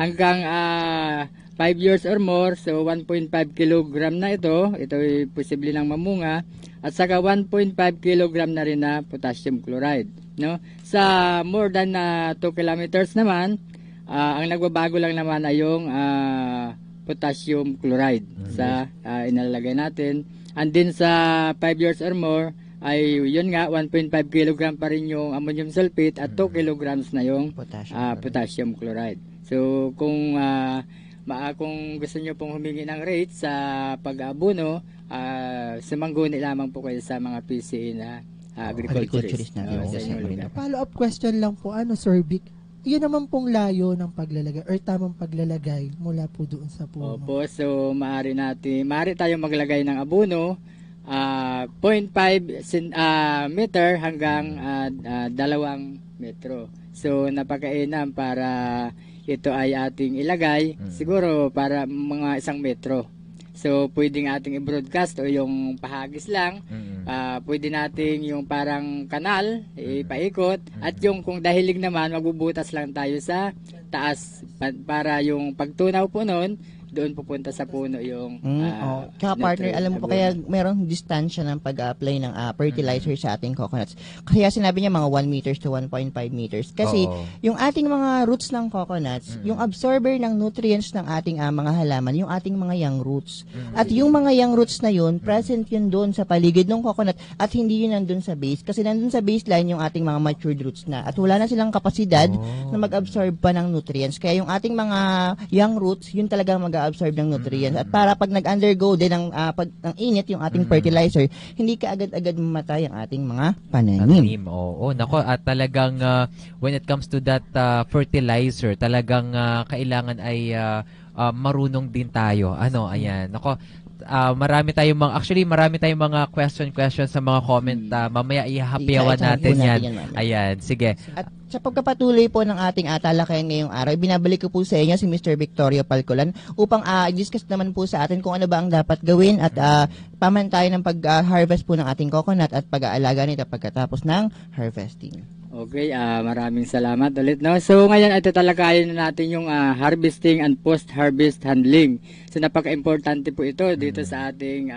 hanggang 5 years or more. So, 1.5 kilogram na ito. Ito ay posible lang mamunga. At saka 1.5 kilogram na rin na potassium chloride. No? Sa more than 2 kilometers naman, ang nagbabago lang naman ay yung potassium chloride sa inalalagay natin. And then sa 5 years or more, ay yun nga 1.5 kilogram pa rin yung ammonium sulfate at 2 kilograms na yung potassium chloride. So kung gusto nyo pong humingi ng rate sa pag-abono, sumangguni lamang po kayo sa mga PCA na agriculturist na follow-up question lang po, Sir Vic, yun naman pong layo ng paglalagay or tamang paglalagay mula po doon sa puno. Opo, so maaari tayong maglagay ng abono 0.5 meter hanggang 2 metro. So napakainam para ito ay ating ilagay siguro para mga 1 metro. So pwedeng ating i-broadcast o yung pahagis lang. Pwede nating yung parang kanal ipaikot at yung kung dahilig naman magbubutas lang tayo sa taas para yung pagtunaw po noon doon pupunta sa puno yung Kaya partner, alam mo pa kaya merong distansya ng pag-apply ng fertilizer sa ating coconuts. Kaya sinabi niya mga 1 meters to 1.5 meters. Kasi yung ating mga roots ng coconuts, yung absorber ng nutrients ng ating mga halaman, yung ating mga young roots. At yung mga young roots na yun, present yun doon sa paligid ng coconut at hindi yun nandun sa base. Kasi nandun sa baseline yung ating mga matured roots na. At wala na silang kapasidad na mag-absorb pa ng nutrients. Kaya yung ating mga young roots, yun talagang mag-absorb ng nutrients. At para pag nag-undergo din ng init yung ating fertilizer, hindi ka agad-agad mamatay ang ating mga pananim. Oo, nako, at talagang when it comes to that fertilizer, talagang kailangan ay marunong din tayo. Ayan. Nako, marami tayong mga question sa mga comment. Mamaya ihahapiawan natin yan. Ayan, sige. At sa pagkapatuloy po ng ating talakayan ngayong araw, binabalik ko po sa inyo si Mr. Victorio Palcolan upang i-discuss naman po sa atin kung ano ba ang dapat gawin at pamantayan ng pag-harvest po ng ating coconut at pag-aalaga nito pagkatapos ng harvesting. Okay, maraming salamat ulit. No? So ngayon ito talakayin na natin yung harvesting and post-harvest handling. So napaka-importante po ito dito sa ating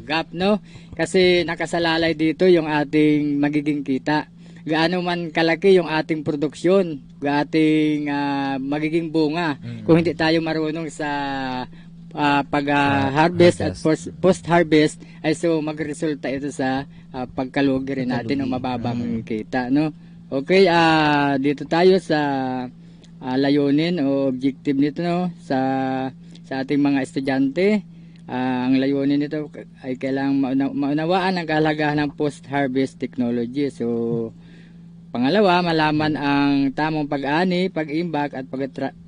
GAP, no? Kasi nakasalalay dito yung ating magiging kita. Gaano man kalaki yung ating produksyon, ating magiging bunga kung hindi tayo marunong sa pag-harvest at post-harvest ay so magresulta ito sa pagkalugi rin natin ng mababang kita, no? Okay, dito tayo sa layunin o objective nito, no? Sa ating mga estudyante, ang layunin nito ay kailangang maunawaan ang kahalagahan ng post-harvest technology. So pangalawa, malaman ang tamang pag-ani, pag-imbak at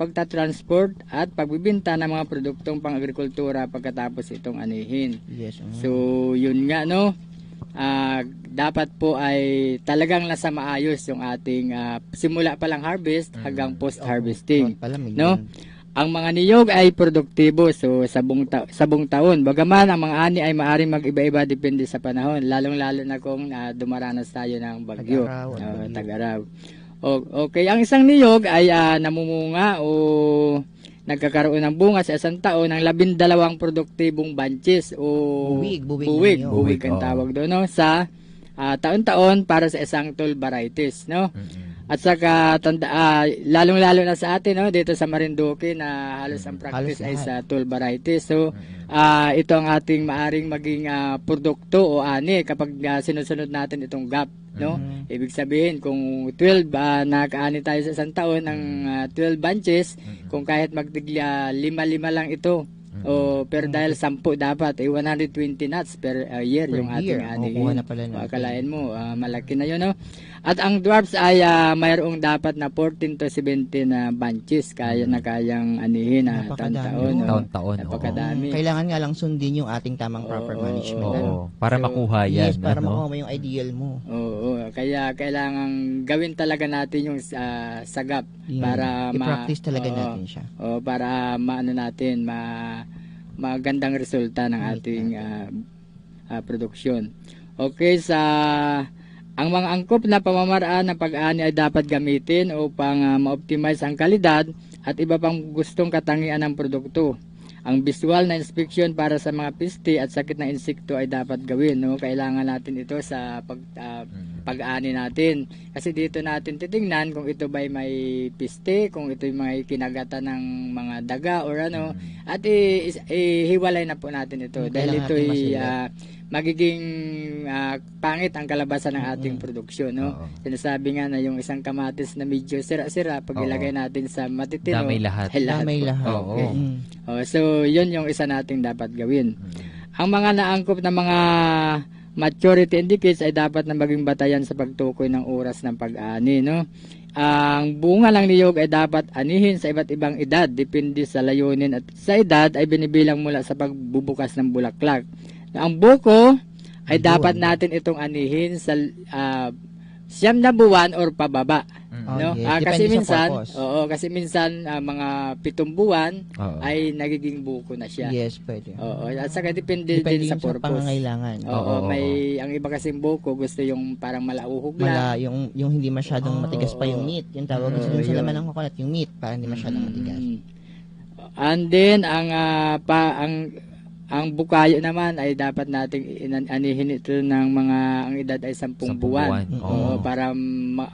pagta-transport at pagbibenta ng mga produktong pang-agrikultura pagkatapos itong anihin. Yes. So, yun nga, no? Dapat po ay talagang nasa maayos yung ating simula pa lang harvest hanggang post-harvesting. No? Ang mga niyog ay produktibo sa buong taon. Bagaman ang mga ani ay maaaring mag-iba-iba depende sa panahon, lalong-lalo na kung dumaranas tayo ng bagyo, tag-araw. Okay, ang isang niyog ay namumunga o nagkakaroon ng bunga sa isang taon ng 12 produktibong bunches o buwig ang tawag doon, no? Sa taon-taon para sa isang tall varieties, no? At saka lalong-lalo na sa atin, no, dito sa Marinduque na halos ang practice ay sa tall varieties. So ito ang ating maaring maging produkto o ani kapag sinusunod natin itong GAP, no? Ibig sabihin kung 12 nakaani tayo sa isang taon ng 12 bunches, kung kahit magtigla 5 lang ito, pero dahil 10 dapat 120 nuts per year yung ating ani. Akalain mo malaki na yun, no? At ang dwarfs ay mayroong dapat na 14 to 17 na bunches kayang anihin taon-taon. Napakadami. Kailangan nga lang sundin yung ating tamang proper management. Para makuha yan. Yes, para makuha mo yung ideal mo. Kaya kailangan gawin talaga natin yung sagap para i-practice talaga natin siya. Para natin magandang resulta ng ating produksyon. Okay, ang mga angkop na pamamaraan ng pag-ani ay dapat gamitin upang ma-optimize ang kalidad at iba pang gustong katangian ng produkto. Ang visual na inspection para sa mga piste at sakit na insekto ay dapat gawin, no? Kailangan natin ito sa pag-ani natin. Kasi dito natin titingnan kung ito ba may piste, kung ito may kinagatan ng mga daga or ano, at ihiwalay na po natin ito. Dahil ito magiging pangit ang kalabasan ng ating produksyon, no? Sinasabi nga na yung isang kamatis na medyo sira-sira, pag ilagay natin sa matitino, damay lahat. Damay lahat. So, yun yung isa nating dapat gawin. Ang mga naangkop na mga maturity indicates ay dapat na maging batayan sa pagtukoy ng oras ng pag-ani, no? Ang bunga ng niyog ay dapat anihin sa iba't ibang edad, depende sa layunin at sa edad ay binibilang mula sa pagbubukas ng bulaklak. Ang buko ay dapat natin itong anihin sa 9 na buwan or pababa, no? Kasi minsan mga 7 buwan ay nagiging buko na siya. Yes, pwede. At saka depende din sa purpose. Sa pangangailangan. May ang iba kasing buko gusto yung parang malauhog lang. Yung hindi masyadong matigas pa yung meat. Yung tawag sa laman ng coconut, yung meat, parang hindi masyadong matigas. And then ang bukayo naman ay dapat nating anihin ito ng mga ang edad ay 10 buwan. Oo, para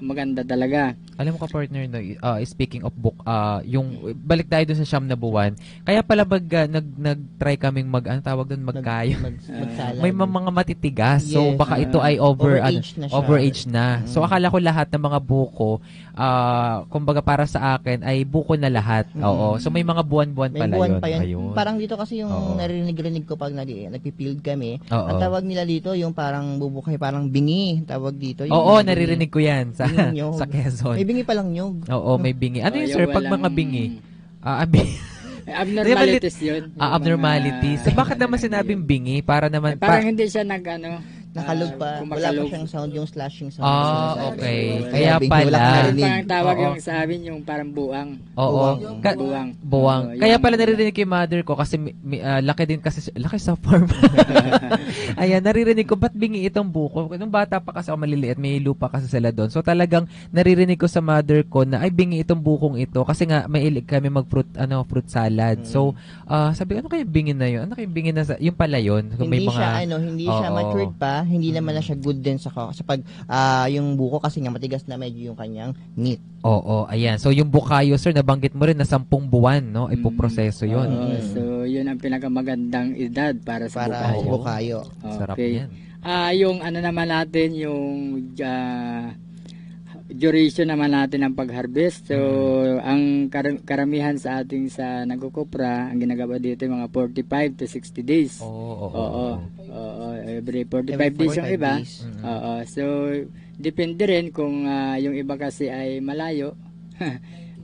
maganda talaga. Alam mo ka partner, no, speaking of book, yung balik tayo dun sa siyam na buwan. Kaya pala nag-try kaming tawag doon, magkayo. May mga matitigas. So baka ito ay overage na. So akala ko lahat ng mga buko, kumbaga para sa akin ay buko na lahat. Oo. So may mga buwan-buwan pala buwan yun. Pa yun. Ayun. Parang dito kasi yung narinig ko pag nagpipield kami. Ang tawag nila dito yung parang bubukay, parang bingi. Tawag dito. Oo, naririnig ko yan sa Quezon. May bingi palang nyug. Oo, may bingi. Ano yun, sir? Pag mga bingi? Abnormalities yun. Abnormalities. So, bakit naman sinabing bingi? Para naman... Parang hindi siya nakalog pa. Wala pa siyang sound, yung slashing sound. Okay. Kaya pala. Parang tawag yung sa amin, yung parang buwang. Oo. Buwang. Kaya pala naririnig ko yung mother ko kasi laki sa farm. Ayan, naririnig ko, ba't bingi itong buko? Nung bata pa kasi ako maliliit, may lupa kasi sila doon. So talagang naririnig ko sa mother ko na ay bingi itong bukong ito kasi nga may ilig kami fruit salad. So sabi ko, ano kayo bingi na yun? Ano kayo bingi na yung pala yun? Hindi siya matured pa. Hindi naman na siya good din sa pag yung buko kasi nga matigas na medyo yung kanyang meat. Oo, ayan. So yung bukayo, sir, nabanggit mo rin na 10 buwan, no? Ipoproseso yun. So yun ang pinakamagandang edad para sa bukayo. Okay. Sarap yan. Yung naman natin, yung duration naman natin ng pag-harvest. So ang karamihan sa ating sa nagkukopra, ang ginagawa dito yung mga 45 to 60 days. Every 45 days yung iba. So depende rin kung yung iba kasi ay malayo.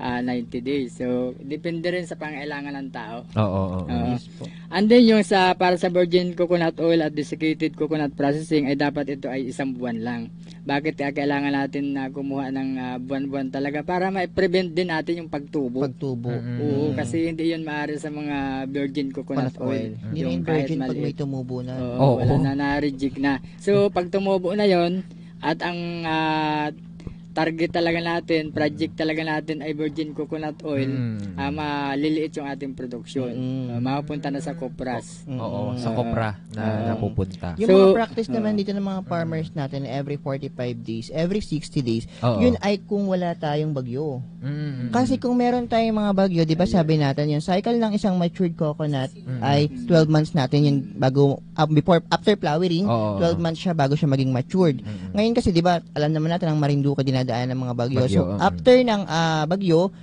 90 days. So, depende rin sa pangailangan ng tao. And then, yung para sa virgin coconut oil at desiccated coconut processing, ay dapat ito ay 1 buwan lang. Bakit kailangan natin na kumuha ng buwan-buwan talaga? Para ma-prevent din natin yung pagtubo. Oo, kasi hindi yun maaari sa mga virgin coconut oil. Hindi yung virgin pag may tumubo na. Wala na, na-reject na. So, pag tumubo na yon at ang target talaga natin, project talaga natin ay virgin coconut oil, maliliit yung ating production. Mapupunta na sa kopras. Sa kopra na napupunta. Yung mga practice naman dito ng mga farmers natin, every 45 days, every 60 days, yun ay kung wala tayong bagyo. Kasi kung meron tayong mga bagyo, di ba sabi natin, yung cycle ng isang matured coconut ay 12 months natin yun bago, after flowering, 12 months siya bago siya maging matured. Ngayon kasi, di ba, alam naman natin ang Marinduque dinadaan ng mga bagyo. So, after ng bagyo,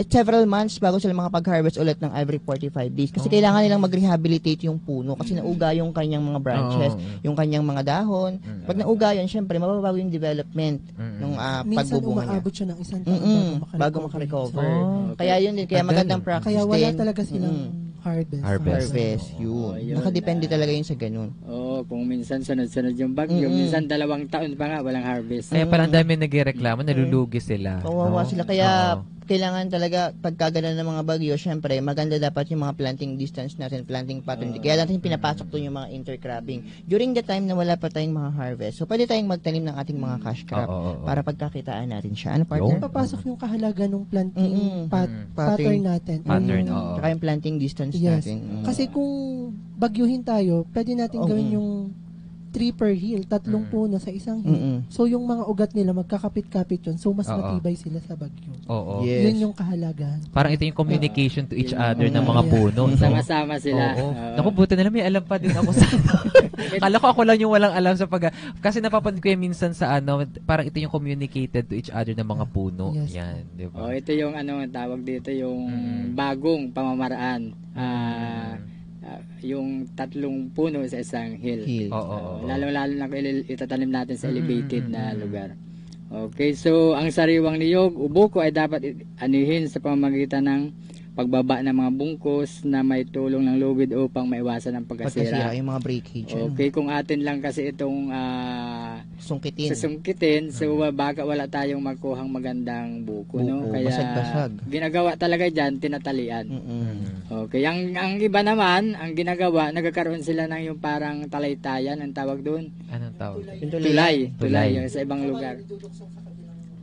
several months bago sila makapag-harvest ulit ng every 45 days. Kasi kailangan nilang mag-rehabilitate yung puno kasi nauga yung kanyang mga branches, yung kanyang mga dahon. Pag nauga yun, syempre, mababago yung development ng pagbubunga niya. Minsan umaabot siya ng isang taon bago makarecover. Kaya yun din, kaya magandang practice din. Kaya wala talaga silang harvest. Yun. Nakadepende talaga yun sa ganun. Kung minsan sunod-sunod yung bagyo, minsan 2 taon pa nga walang harvest. Kaya pala dami nagreklamo, nalulugi sila. Kawawa sila. Kaya kailangan talaga pagkagana ng mga bagyo, syempre maganda dapat yung mga planting distance natin, planting pattern. Kaya natin pinapasok doon yung mga intercropping. During the time na wala pa tayong mga harvest, so pwede tayong magtanim ng ating mga cash crop para pagkakitaan natin siya. Ano, partner? Papasok yung kahalaga ng planting pattern natin. Saka yung planting distance natin. Kasi kung bagyuhin tayo, pwede natin gawin yung 3 per hill, 3 puno sa isang hill. So, yung mga ugat nila, magkakapit-kapit yun. So, mas matibay sila sa bagyo. Yun yung kahalagahan. Parang ito yung communication to each other ng mga puno. Sama-sama sila. Naku, buti na lang may alam pa din ako sa Kala ko ako lang yung walang alam sa kasi napapanood ko yung minsan sa parang ito yung communicated to each other ng mga puno. Yan, di ba? Ito yung tawag dito, yung bagong pamamaraan. Yung 3 puno sa isang hill. Lalo-lalo na itatanim natin sa elevated na lugar. Okay, so ang sariwang niyog, ubuko ay dapat anihin sa pamamagitan ng pagbaba ng mga bungkos na may tulong ng lubid upang maiwasan ang pagkasira. Yung mga breakage. Okay, kung atin lang kasi itong sungkitin, so baka wala tayong makuhang magandang buko, no? Kaya basag-basag. Ginagawa talaga diyan, tinatalian. Okay, ang iba naman, ang ginagawa, nagkakaroon sila ng yung parang talaytayan, ang tawag doon. Anong tawag? Tulay yung sa ibang lugar.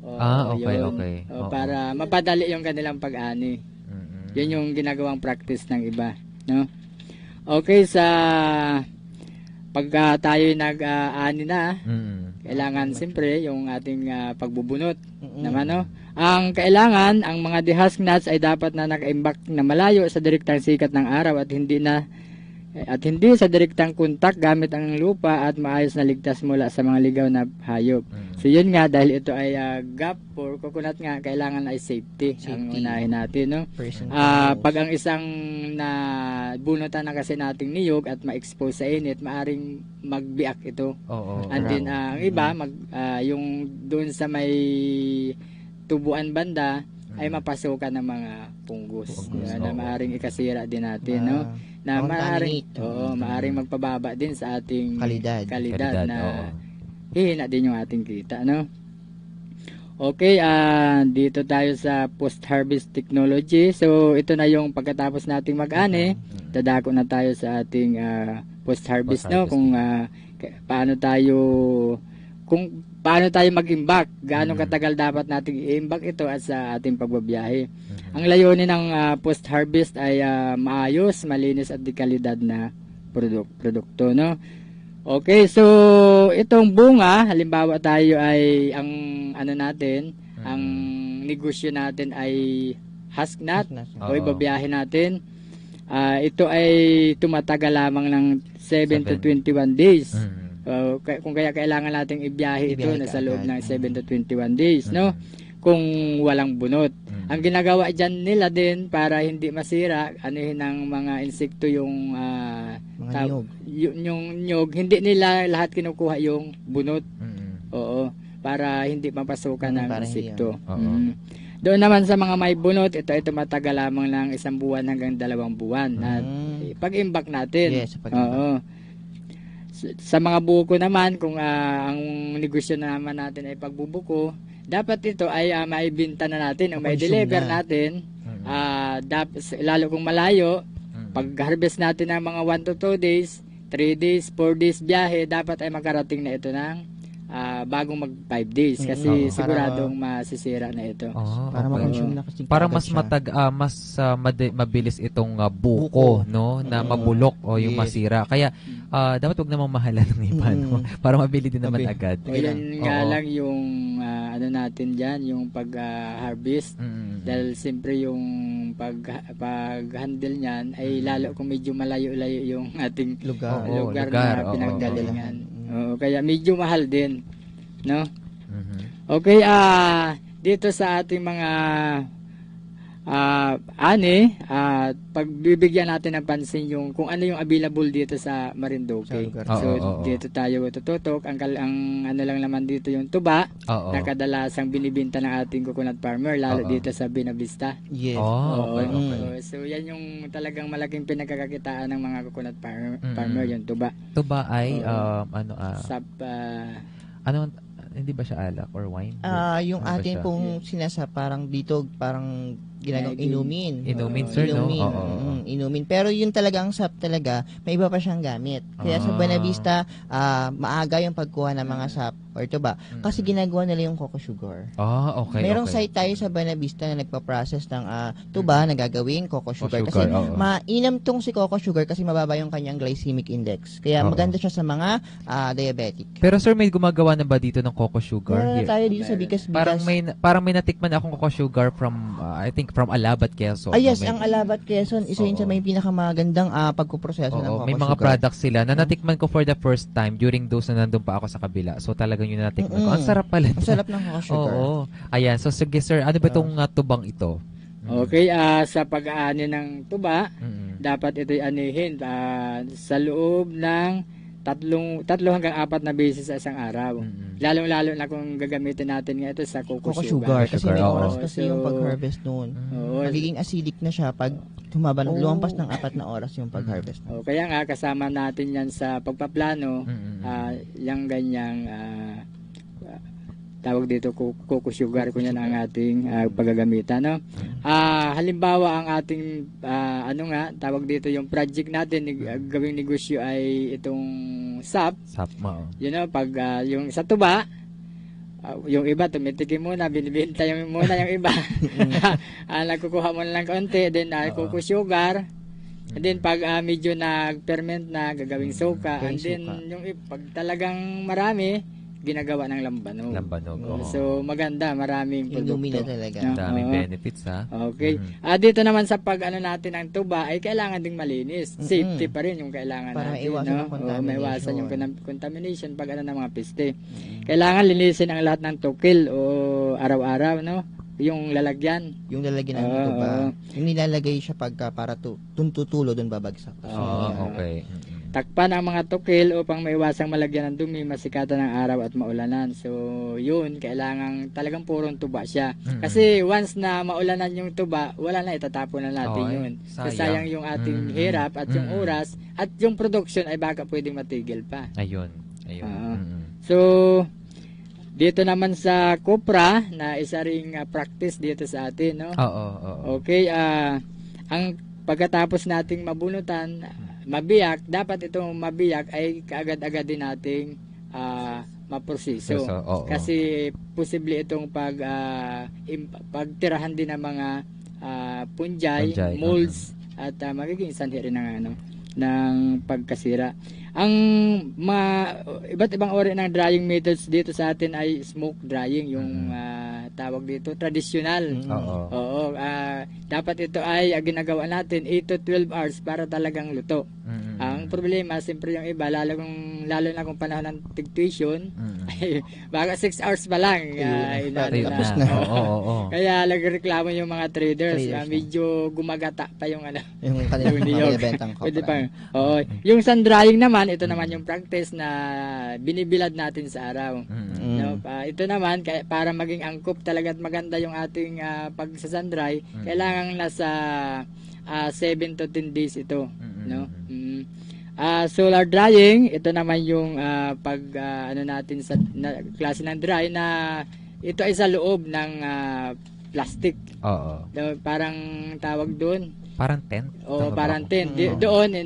Okay. Para mapadali yung kanilang pag-ani. Yun yung ginagawang practice ng iba, no? Okay, sa pagka tayo nag-ani na, kailangan siyempre yung ating pagbubunot naman, no? Ang kailangan, ang mga dehusk nuts ay dapat na naka-imbak na malayo sa direktang sikat ng araw at hindi sa direktang kontak gamit ang lupa at maayos na ligtas mula sa mga ligaw na hayop. So yun nga, dahil ito ay gap for coconut nga, kailangan ay safety. Ang unahin natin, no? Pag ang isang na bunutan na kasi nating niyog at ma-expose sa init, maaring magbiak ito. And then ang iba, yung doon sa may tubuan banda, ay mapasukan ng mga punggos na maaring ikasira din natin, no? Na maaring magpababa din sa ating kalidad na hihina din yung ating kita, no? Okay, dito tayo sa post-harvest technology. So ito na yung pagkatapos nating mag-ani, dadako na tayo sa ating post-harvest, no? Kung paano tayo mag-imbak, gaano katagal dapat nating i-imbak ito at sa ating pagbabiyahe. Ang layunin ng post-harvest ay maayos, malinis at di kalidad na produkto, no? Okay, so itong bunga, halimbawa tayo ay ang ang negosyo natin ay husk nut o ibabiyahe natin. Ito ay tumatagal lamang ng 7 to 21 days. Kung kaya kailangan nating ibiyahe ito na sa loob ng 7 to 21 days, no? Kung walang bunot. Ang ginagawa dyan nila din para hindi masira, anuhin ng mga insekto yung yung nyog, hindi nila lahat kinukuha yung bunot. Oo, para hindi mapasukan ng insekto. Doon naman sa mga may bunot, ito ay tumatagal lamang ng 1 buwan hanggang 2 buwan na pag-imbak natin. Oo. Sa mga buko naman, kung ang negosyo na naman natin ay pagbubuko, dapat ito ay maibenta na natin o may deliver natin. Lalo kung malayo, pag-harvest natin ng mga 1 to 2 days, 3 days, 4 days biyahe, dapat ay makarating na ito ng bagong mag 5 days kasi siguradong masisira na ito. Para ma-consume na kasi para mas mabilis itong buko, no, na mabulok o yung masira. Kaya dapat wag namang mahalan ng iba, no? Para mabili din naman agad. Yan nga lang yung natin diyan, yung pag-harvest. Dahil siyempre yung pag-handle niyan ay lalo kung medyo malayo-layo yung ating lugar na pinanggalingan. Kaya medyo mahal din, no? Okay, dito sa ating mga pagbibigyan natin ng pansin yung kung ano yung available dito sa Marinduque. Dito tayo tututok. Ang lang naman dito yung tuba na kadalasang binibenta ng ating coconut farmer, lalo dito sa Binavista. So yan yung talagang malaking pinagkakakitaan ng mga coconut farmer, yung tuba. Tuba ay hindi ba siya alak or wine? Yung atin pong parang dito, parang ginagawang inumin. Inumin, sir, no? Inumin. Pero yun talagang sap talaga, may iba pa siyang gamit. Kaya sa Buenavista, maaga yung pagkuha ng mga sap or tuba. Kasi ginagawa nila yung coco sugar. Okay. Merong site tayo sa Buenavista na nagpa-process ng tuba na gagawing coco sugar. Kasi mainam tong si coco sugar kasi mababa yung kanyang glycemic index. Kaya maganda siya sa mga diabetic. Pero sir, may gumagawa na ba dito ng coco sugar? Meron tayo dito sa Bigas. Parang may natikman akong coco sugar from, I think, from Alabat, Quezon. Yes, ang Alabat, Quezon, isa yun sa may pinakamagandang pagkuproseso ng coco may mga sugar. products sila na natikman ko for the first time during those na nandun pa ako sa kabila. So talagang yun na natikman ko. Ang sarap pala. Ang sarap ng coco sugar. Ayan, so sige sir, ano ba itong tubang ito? Okay, sa pag-aani ng tuba, dapat ito'y anihin sa loob ng 3 hanggang 4 na beses sa isang araw. Lalong-lalo na kung gagamitin natin nga ito sa coco sugar. Kasi may oras kasi yung pag-harvest noon. Magiging acidic na siya pag lumampas ng 4 na oras yung pag-harvest. Kaya nga, kasama natin yan sa pagpaplano, yung ganyang tawag dito coco sugar, kung yan ang ating paggagamitan, no? Halimbawa ang ating tawag dito yung project natin gawing negosyo ay itong sap. You know, pag yung sa tuba, yung iba tumitikim muna, binibenta muna yung iba. Nagkukuha mo lang konti, then sugar. And then pag medyo nag-ferment na, gagawing suka. And then yung pag talagang marami, ginagawa ng lambanog. So maganda, maraming produkto. Dumi na talaga. Daming benefits, ha? Okay. Dito naman sa pag natin ng tuba ay kailangan ding malinis. Safety pa rin yung kailangan para natin. Para maiwasan yung contamination pag ng mga piste. Kailangan linisin ang lahat ng tukil o araw-araw, no? Yung lalagyan. Yung lalagyan ng tuba. Yung nilalagay siya pagka para tutulo doon babagsak. Okay. Takpan ang mga tukil upang maiwasang malagyan ng dumi, masikatan ng araw at maulanan. So, yun, kailangan talagang purong tuba siya. Kasi once na maulanan yung tuba, wala na, itatapon na natin yun. Sayang yung ating hirap at yung oras at yung production ay baka pwedeng matigil pa. Ayun. So, dito naman sa kopra, na isa ring practice dito sa atin, no? Okay, ang pagkatapos nating mabunutan, mabiyak, dapat itong mabiyak ay kaagad-agad din nating maproseso. Kasi posible itong pagtirahan din ng mga punjay, molds, at magiging sanhi rin ng pagkasira. Ang iba't ibang uri ng drying methods dito sa atin ay smoke drying, yung tawag dito traditional. Dapat ito ay ginagawa natin 8 to 12 hours para talagang luto. Ang problema, siyempre yung iba, lalo na kung panahon ng tigtuition, baka 6 hours pa lang. Tapos na. Kaya nagreklamo yung mga traders. Medyo gumagata pa yung yung kanilang bentang kopra. Yung sun drying naman, ito naman yung practice na binibilad natin sa araw. Ito naman, para maging angkop talaga at maganda yung ating pag-sun dry, kailangan nasa 7 to 10 days ito. Solar drying, ito naman yung natin sa klase ng dry na ito ay sa loob ng plastic. Parang tawag doon. Parang tent? Parang tent. Doon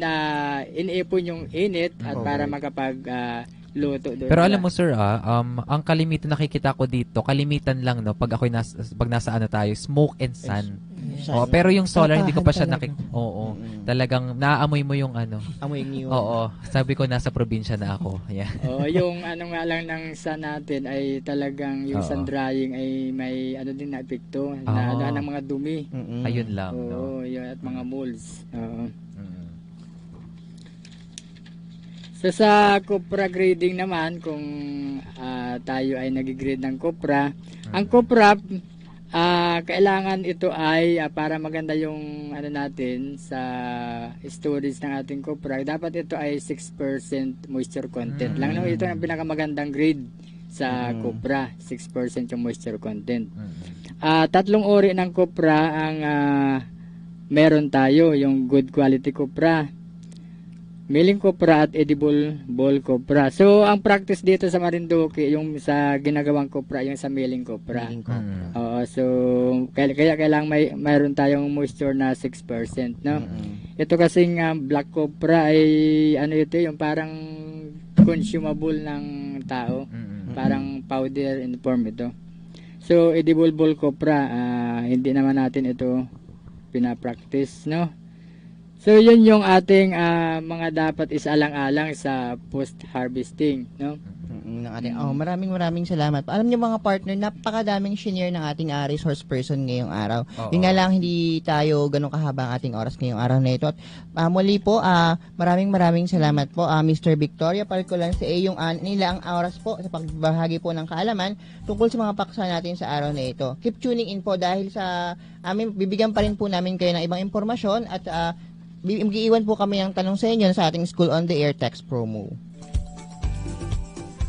iniipon yung init at para makapag luto doon. Pero alam mo sir, ang kalimitan nakikita ko dito, kalimitan lang no pag ako pag nasa tayo, smoke and sun. Pero yung solar hindi ko pa siya talagang naaamoy mo yung amoy niyo. Sabi ko nasa probinsya na ako. Yeah. Yung nga lang ng sun natin ay talagang yung sun drying ay may din na epekto na ng mga dumi. Ayun lang, yun, at mga molds. So sa copra grading naman, kung tayo ay nag-grade ng copra, ang copra kailangan ito ay para maganda yung natin sa storage ng ating copra, dapat ito ay 6% moisture content lang. Ito ang pinakamagandang grade sa copra, 6% yung moisture content. Tatlong uri ng copra ang meron tayo, yung good quality copra, milling copra at edible ball copra. So, ang practice dito sa Marinduque, yung sa ginagawang copra, yung sa milling copra. So, kaya kailangan mayroon tayong moisture na 6%, no? Ito kasing black copra ay ito, yung parang consumable ng tao. Parang powder in form ito. So, edible ball copra, hindi naman natin ito pinapractice, no? So, yun yung ating mga dapat isalang-alang sa post-harvesting, no? Maraming salamat. Alam niyo mga partner, napakadaming senior ng ating resource person ngayong araw. Yun nga lang, hindi tayo ganun kahaba ang ating oras ngayong araw na ito. At muli po, maraming salamat po, Mr. Victoria. Particular sa yung nilaang oras po sa pagbahagi po ng kaalaman tungkol sa mga paksa natin sa araw na ito. Keep tuning in po dahil sa bibigyan pa rin po namin kayo ng ibang impormasyon at mag-iwan po kami ng tanong sa inyo sa ating School on the Air text promo.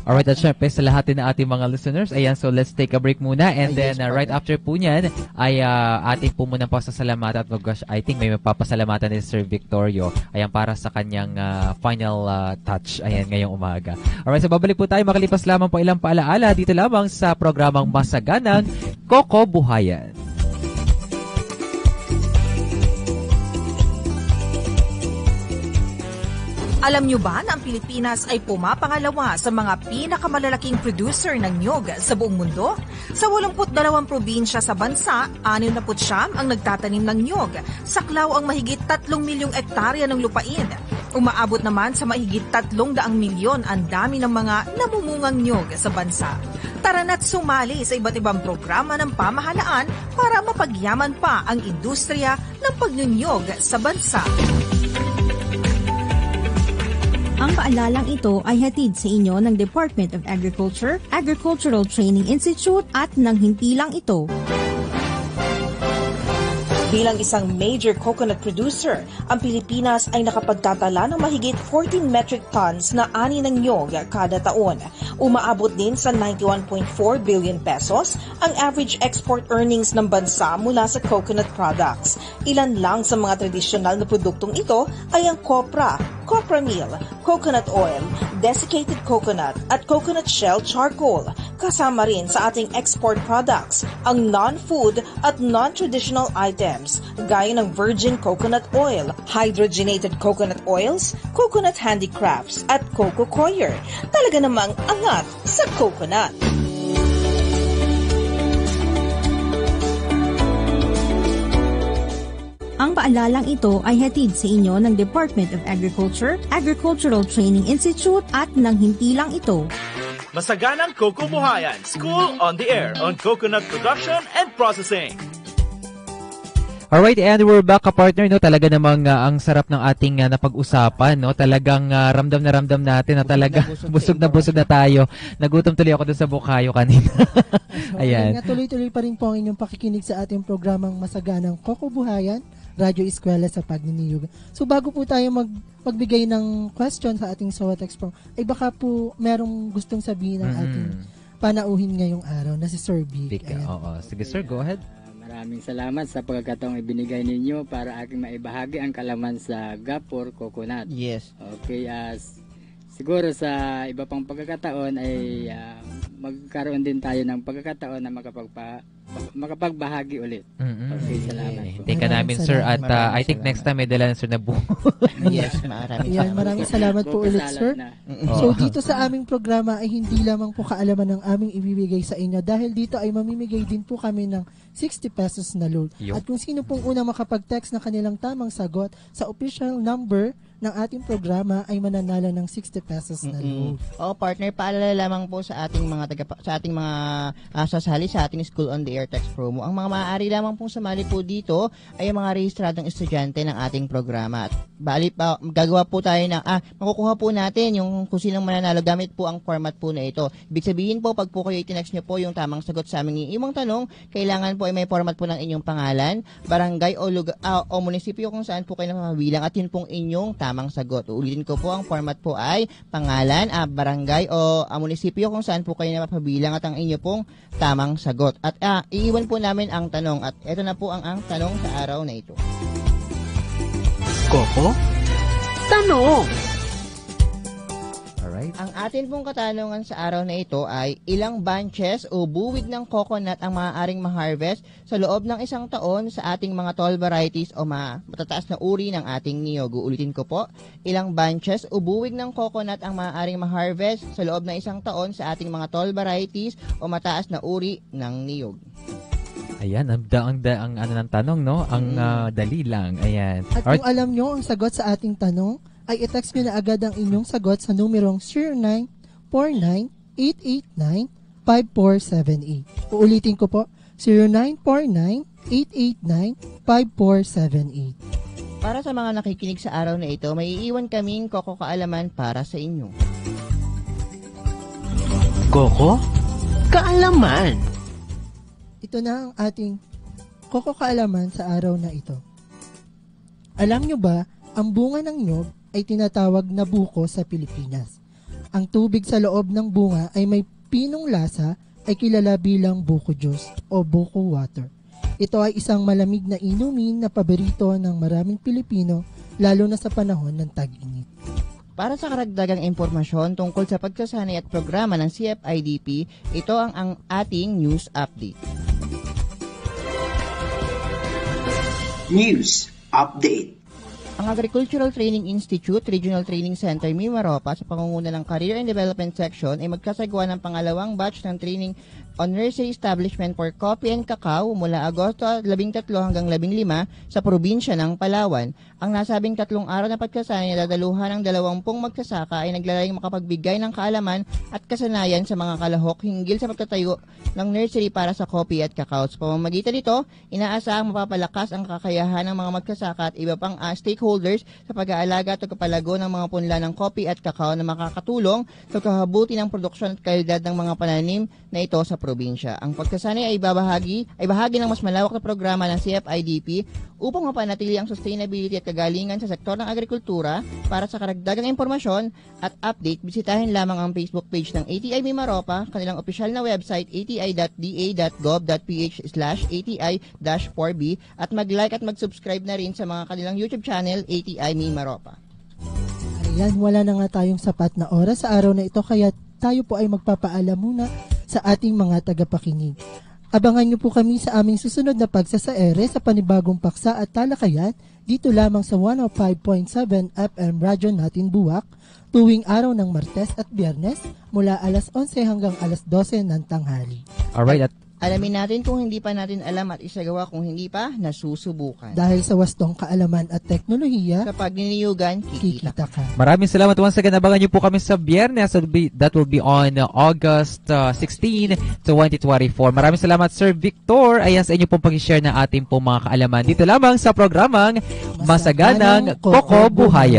Alright, at syempre sa lahat din ng ating mga listeners, ayan, so let's take a break muna and then right after po niyan ay ating po muna pasasalamatan at I think may mapapasalamatan ni Sir Victorio, ayan, para sa kanyang final touch, ayan, ngayong umaga. Alright, so babalik po tayo makalipas lamang po ilang paalaala dito lamang sa programang Masaganang Kokobuhayan. Alam nyo ba na ang Pilipinas ay pumapangalawa sa mga pinakamalalaking producer ng niyog sa buong mundo? Sa 82 probinsya sa bansa, 69 ang nagtatanim ng niyog. Saklaw ang mahigit 3 milyong ektarya ng lupain. Umaabot naman sa mahigit 300 milyon ang dami ng mga namumungang niyog sa bansa. Tara na't sumali sa iba't ibang programa ng pamahalaan para mapagyaman pa ang industriya ng pagnunyog sa bansa. Ang paalalang ito ay hatid sa inyo ng Department of Agriculture, Agricultural Training Institute at ng himpilang ito. Bilang isang major coconut producer, ang Pilipinas ay nakapagtatala ng mahigit 14 metric tons na ani ng niyog kada taon. Umaabot din sa 91.4 billion pesos ang average export earnings ng bansa mula sa coconut products. Ilan lang sa mga tradisyonal na produktong ito ay ang copra, copra meal, coconut oil, desiccated coconut at coconut shell charcoal. Kasama rin sa ating export products ang non-food at non-traditional items gaya ng virgin coconut oil, hydrogenated coconut oils, coconut handicrafts at coco coir. Talaga namang angat sa coconut. Ang paalalang ito ay hatid sa inyo ng Department of Agriculture, Agricultural Training Institute at ng himpilang ito. Masaganang Kokobuhayan, School on the Air on Coconut Production and Processing. Alright, and we're back, partner, no? Talaga namang ang sarap ng ating napag-usapan, no? Talagang ramdam natin na talaga busog na tayo. Nagutom tuloy ako doon sa Bukayo kanina. Ayan. Tuloy-tuloy pa rin po ang inyong pakikinig sa ating programang Masaganang Kokobuhayan, Radyo Eskwela sa Pagniniyog. So bago po tayo magbigay ng question sa ating SOA Text Pro, ay baka po merong gustong sabihin ng ating panauhin ngayong araw na si Sir Vic. Oo. Sige sir, go ahead. Maraming salamat sa pagkakataong ibinigay ninyo para aking maibahagi ang kalaman sa Gapor Coconut. Yes. Okay, siguro sa iba pang pagkakataon ay magkaroon din tayo ng pagkakataon na makapagbahagi ulit. Okay, salamat po. Hintay ka namin, sir, at I think next time may dala na sir na buo. Yes, maraming salamat po ulit, sir. So dito sa aming programa ay hindi lamang po kaalaman ng aming ibibigay sa inyo dahil dito ay mamimigay din po kami ng 60 pesos na load. At kung sino pong unang makapag-text ng kanilang tamang sagot sa official number ng ating programa ay mananalo ng 60 pesos na load. Partner, paalala lamang po sa ating mga sasali sa ating School on the Air text promo. Ang mga maaari lamang pong sumali po dito ay ang mga rehistradong estudyante ng ating programa. At gagawa po tayo ng makukuha po natin yung kung sinong mananalo gamit po ang format po na ito. Ibig sabihin po, pag po kayo itinext nyo po yung tamang sagot sa aming iimong tanong, kailangan po ay may format po ng inyong pangalan, barangay o munisipyo kung saan po kayo namabilang at yun pong inyong tamang sagot. Uulitin ko po, ang format po ay pangalan, barangay o munisipyo kung saan po kayo napabilang at ang inyo pong tamang sagot. At iiwan po namin ang tanong at ito na po ang tanong sa araw na ito. Koko? Tanong! Alright. Ang atin pong katanungan sa araw na ito ay ilang bunches o buwig ng coconut ang maaaring ma-harvest sa loob ng isang taon sa ating mga tall varieties o matataas na uri ng ating niyog. Uulitin ko po, ilang bunches o buwig ng coconut ang maaaring ma-harvest sa loob ng isang taon sa ating mga tall varieties o mataas na uri ng niyog. Ayan, ang ano ng tanong, no? Ang dali lang. Ayan. At kung alam nyo ang sagot sa ating tanong, ay i-text nyo na agad ang inyong sagot sa numerong 0949-889-5478. Uulitin ko po, 0949-889-5478. Para sa mga nakikinig sa araw na ito, may iiwan kaming Koko Kaalaman para sa inyo. Koko Kaalaman. Ito na ang ating Koko Kaalaman sa araw na ito. Alam nyo ba, ang bunga ng nyog ay tinatawag na buko sa Pilipinas. Ang tubig sa loob ng bunga ay may pinong lasa ay kilala bilang buko juice o buko water. Ito ay isang malamig na inumin na paborito ng maraming Pilipino lalo na sa panahon ng tag-init. Para sa karagdagang impormasyon tungkol sa pagsasanay at programa ng CFIDP, ito ang ating news update. News Update. Ang Agricultural Training Institute, Regional Training Center, Mimaropa, sa pangunguna ng Career and Development Section, ay magkasagawa ng pangalawang batch ng training on nursery establishment for coffee and cacao mula Agosto 13 hanggang 15 sa probinsya ng Palawan. Ang nasabing 3 araw na pagkasanay na dadaluhan ng 20 magsasaka ay naglalayong makapagbigay ng kaalaman at kasanayan sa mga kalahok hinggil sa pagtatayo ng nursery para sa coffee at cacao. Sa pamamagitan nito, inaasahang mapapalakas ang kakayahan ng mga magsasaka at iba pang stakeholders sa pag-aalaga at pagpapalago ng mga punla ng coffee at cacao na makakatulong sa kahabuti ng produksyon at kalidad ng mga pananim na ito sa probinsya. Ang pagkasanay ay bahagi ng mas malawak na programa ng CFIDP upang mapanatili ang sustainability at kagalingan sa sektor ng agrikultura. Para sa karagdagang impormasyon at update, bisitahin lamang ang Facebook page ng ATI Mimaropa, kanilang opisyal na website ati.da.gov.ph/ATI-4B at mag-like at mag-subscribe na rin sa mga kanilang YouTube channel ATI Mimaropa. Ayan, wala na nga tayong sapat na oras sa araw na ito kaya tayo po ay magpapaalam muna sa ating mga tagapakinig. Abangan niyo po kami sa aming susunod na pagsasaere sa panibagong paksa at talakayan dito lamang sa 105.7 FM Radyo Natin Buwak tuwing araw ng Martes at Biyernes mula alas 11 hanggang alas 12 ng tanghali. Alright, at Alamin natin kung hindi pa natin alam at isagawa kung hindi pa nasusubukan. Dahil sa wastong kaalaman at teknolohiya, sa pagniniyugan, kikita ka. Maraming salamat once again. Abangan niyo po kami sa Biyernes. That will be on August 16, 2024. Maraming salamat, Sir Victor. Ayan sa inyo pong pag-share na ating pong mga kaalaman. Dito lamang sa programang Masaganang Koko Buhayan.